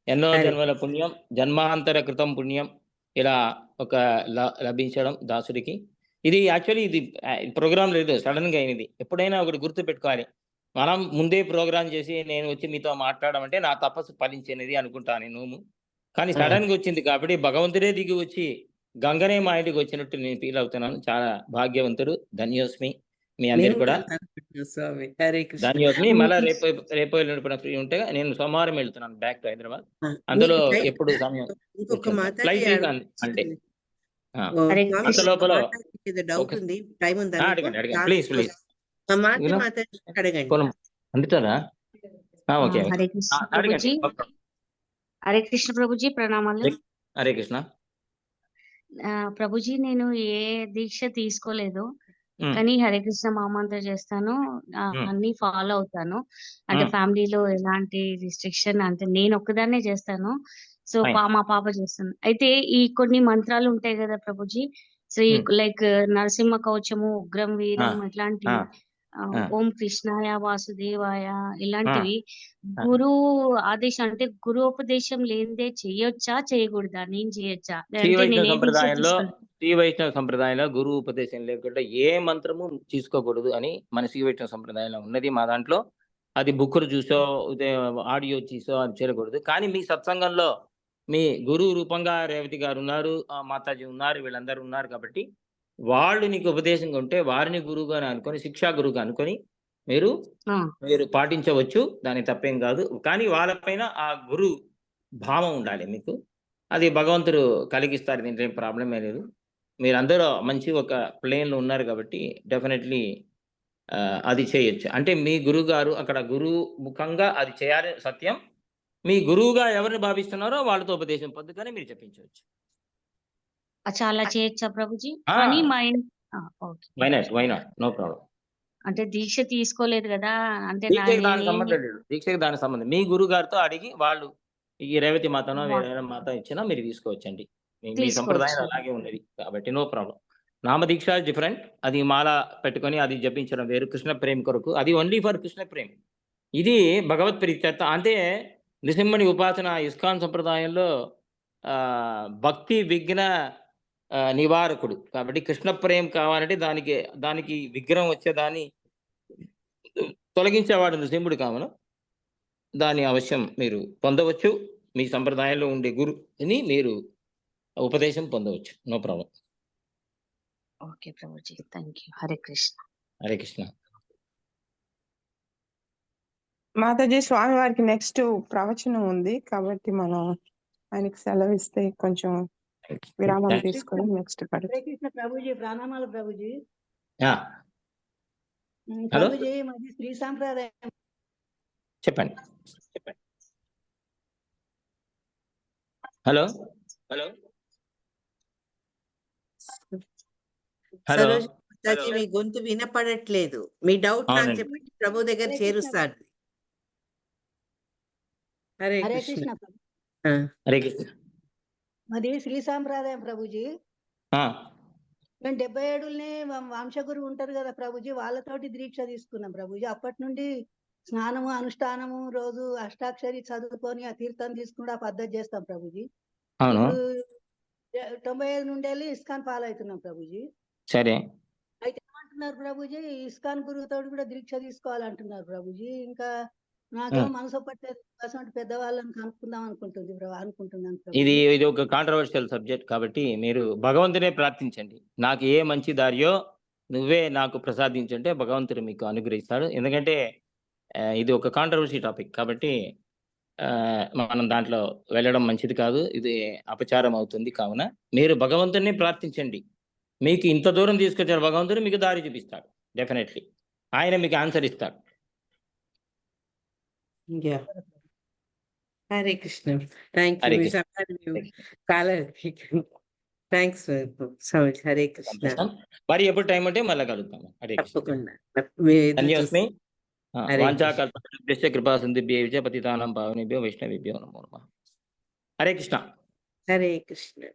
Speaker 1: ఎన్నో జన్మల పుణ్యం, జన్మాంతర కృతం పుణ్యం ఇలా ఒక లభించడం దాసుడికి. ఇది యాక్చువల్లీ ఇది ప్రోగ్రామ్ లేదు, సడన్ గా అయినది. ఎప్పుడైనా ఒకటి గుర్తు పెట్టుకోవాలి. మనం ముందే ప్రోగ్రామ్ చేసి నేను వచ్చి మీతో మాట్లాడడం అంటే నా తపస్సు ఫలించినది అనుకుంటాను నోము. కానీ సడన్ గా వచ్చింది కాబట్టి భగవంతుడే దిగి వచ్చి గంగనే మా ఇంటికి వచ్చినట్టు నేను ఫీల్ అవుతున్నాను. చాలా భాగ్యవంతుడు. ధన్యోస్మి. మీ అందరికి కూడా
Speaker 3: స్వామి. హరే కృష్ణ.
Speaker 1: ధన్యోస్మి. మళ్ళీ రేపు ఎల్లుండి ఫ్రీ ఉంటే నేను సోమవారం వెళ్తున్నాను బ్యాక్ టు హైదరాబాద్. అందులో ఎప్పుడు సమయం
Speaker 3: ఇంకొక మాట
Speaker 1: అంటే అంత లోపల
Speaker 3: డౌట్ ఉంది, టైం ఉందా?
Speaker 1: అడగండి ప్లీజ్ ప్లీజ్.
Speaker 3: అడగండి.
Speaker 1: అందుతారా? ఓకే.
Speaker 9: హరే కృష్ణ ప్రభుజీ. హరే కృష్ణ ప్రభుజీ, ప్రణామాలు.
Speaker 1: హరే కృష్ణ
Speaker 9: ప్రభుజీ. నేను ఏ దీక్ష తీసుకోలేదు, కానీ హరే కృష్ణ మామంతా చేస్తాను, అన్ని ఫాలో అవుతాను. అంటే ఫ్యామిలీలో ఎలాంటి రిస్ట్రిక్షన్ అంటే నేను ఒక్కదాన్నే చేస్తాను. సో మా పాప చేస్తుంది. అయితే ఈ కొన్ని మంత్రాలు ఉంటాయి కదా ప్రభుజీ, శ్రీ లైక్ నరసింహ కవచము, ఉగ్రం వీరం, ఇట్లాంటివి, ఓం కృష్ణాయ వాసుదేవాయ, ఇలాంటివి గురు ఆదేశం అంటే గురుపదేశం లేనిదే చెయ్యొచ్చా చేయకూడదా? నేను చేయొచ్చా?
Speaker 1: శ్రీ వైష్ణవ సంప్రదాయంలో గురువు ఉపదేశం లేకుండా ఏ మంత్రము తీసుకోకూడదు అని మన శ్రీ వైష్ణవ సంప్రదాయంలో ఉన్నది. మా దాంట్లో అది బుక్కులు చూసో ఆడియో చూసో అది చేయకూడదు. కానీ మీ సత్సంగంలో మీ గురువు రూపంగా రేవతి గారు ఉన్నారు, మాతాజీ ఉన్నారు, వీళ్ళందరూ ఉన్నారు కాబట్టి వాళ్ళు నీకు ఉపదేశంగా ఉంటే వారిని గురువుగా అనుకొని, శిక్షా గురువుగా అనుకొని మీరు పాటించవచ్చు. దాని తప్పేం కాదు. కానీ వాళ్ళపైన ఆ గురు భావం ఉండాలి మీకు. అది భగవంతుడు కలిగిస్తారు, దీంట్లో ఏం ప్రాబ్లమే లేదు. మీరందరూ మంచి ఒక ప్లేన్లో ఉన్నారు కాబట్టి డెఫినెట్లీ అది చేయొచ్చు. అంటే మీ గురువు గారు అక్కడ గురువు ముఖంగా అది చేయాలి సత్యం. మీ గురువుగా ఎవరిని భావిస్తున్నారో వాళ్ళతో ఉపదేశం పొందుకొని మీరు చెప్పించవచ్చు.
Speaker 9: చాలా చేయొచ్చా ప్రభుజీ? కానీ మా
Speaker 1: వై నాట్, నో ప్రాబ్లం.
Speaker 9: అంటే దీక్ష తీసుకోలేదు కదా, అంటే
Speaker 1: దీక్షకి దాని సంబంధం మీ గురువు గారితో అడిగి వాళ్ళు ఈ రేవతి మాతనో వేరే మాత ఇచ్చినా మీరు తీసుకోవచ్చండి. మీ సంప్రదాయం అలాగే ఉన్నది కాబట్టి నో ప్రాబ్లం. నామదీక్ష డిఫరెంట్. అది మాల పెట్టుకొని అది జపించడం వేరు. కృష్ణ ప్రేమ కొరకు అది ఓన్లీ ఫర్ కృష్ణ ప్రేమ. ఇది భగవత్ ప్రీత్యర్థ. అంటే నృసింహుని ఉపాసన ఇస్కాన్ సంప్రదాయంలో భక్తి విఘ్న నివారకుడు కాబట్టి కృష్ణ ప్రేమ కావాలంటే దానికి విగ్రహం వచ్చేదాన్ని తొలగించేవాడు నృసింహుడు కావున దాన్ని అవశ్యం మీరు పొందవచ్చు. మీ సంప్రదాయంలో ఉండే గురుని మీరు ఉపదేశం పొందవచ్చు. No problem.
Speaker 9: Okay Prabhuji, thank you. Hare Krishna.
Speaker 1: Hare Krishna.
Speaker 2: Mataji, Swami వారికి నెక్స్ట్ ప్రవచనం ఉంది కాబట్టి మనం ఆయనకి సెలవు ఇస్తే కొంచెం విరామం తీసుకొని నెక్స్ట్
Speaker 10: హరే కృష్ణ ప్రభుజీ. ప్రణామాలు ప్రభుజీ.
Speaker 1: హలో
Speaker 10: ప్రభుజీ, మాది శ్రీ సాంప్రదాయం.
Speaker 1: చెప్పండి. Hello hello hello.
Speaker 3: మీ గొంతు వినపడట్లేదు. మీ డౌట్ నాకు చెప్పండి, ప్రభు దగ్గర చేరుస్తాడు. హరే కృష్ణ.
Speaker 1: హరే కృష్ణ.
Speaker 10: మాది శ్రీ సాంప్రదాయం ప్రభుజీ. మేము 77 వంశగురు ఉంటారు కదా ప్రభుజీ, వాళ్ళతోటి దీక్ష తీసుకున్నాం ప్రభుజీ. అప్పటి నుండి స్నానము అనుష్ఠానము రోజు అష్టాక్షరి చదువుకొని ఆ తీర్థం తీసుకుంటే ఆ పద్ధతి చేస్తాం ప్రభుజీ. 95 నుండి వెళ్ళి ఇస్కాన్ ఫాలో అవుతున్నాం ప్రభుజీ.
Speaker 1: సరే.
Speaker 10: అయితే ఏమంటున్నారు ప్రభుజీ, ఇస్కాన్ గురువుతో కూడా దీక్ష తీసుకోవాలంటున్నారు ప్రభుజీ. ఇంకా నాకేమో మనసు పట్టలేదు, పెద్దవాళ్ళని కనుక్కుందాం అనుకుంటున్నాను.
Speaker 1: ఇది ఒక కాంట్రవర్షియల్ సబ్జెక్ట్ కాబట్టి మీరు భగవంతునే ప్రార్థించండి. నాకు ఏ మంచి దారియో నువ్వే నాకు ప్రసాదించంటే భగవంతుడు మీకు అనుగ్రహిస్తాడు. ఎందుకంటే ఇది ఒక కాంట్రవర్సీ టాపిక్ కాబట్టి మనం దాంట్లో వెళ్ళడం మంచిది కాదు. ఇది అపచారం అవుతుంది. కావున మీరు భగవంతుడిని ప్రార్థించండి. మీకు ఇంత దూరం తీసుకొచ్చారు భగవంతుడు, మీకు దారి చూపిస్తాడు. డెఫినెట్లీ ఆయన మీకు ఆన్సర్ ఇస్తాడు.
Speaker 3: Yeah Hare Krishna. Thank you.
Speaker 1: Hare
Speaker 3: మీ
Speaker 1: కృష్ణ.
Speaker 3: సమయాన్ని చాలా thanks so much. Hare Krishna.
Speaker 1: సంతోషం. మరి ఎప్పుడు టైం ఉంటే మళ్ళీ కలుద్దాము. హరే కృష్ణ.
Speaker 3: తప్పకుండా మీ ఎదురు
Speaker 1: ధన్యోస్మి.
Speaker 3: చూస్తాం. హరే కృష్ణ.
Speaker 1: వాంఛాకల్పతరుభ్యశ్చ కృపా సింధుభ్యో పతితానాం పావనేభ్యో వైష్ణవేభ్యో నమో నమః. హరే కృష్ణ.
Speaker 3: హరే కృష్ణ.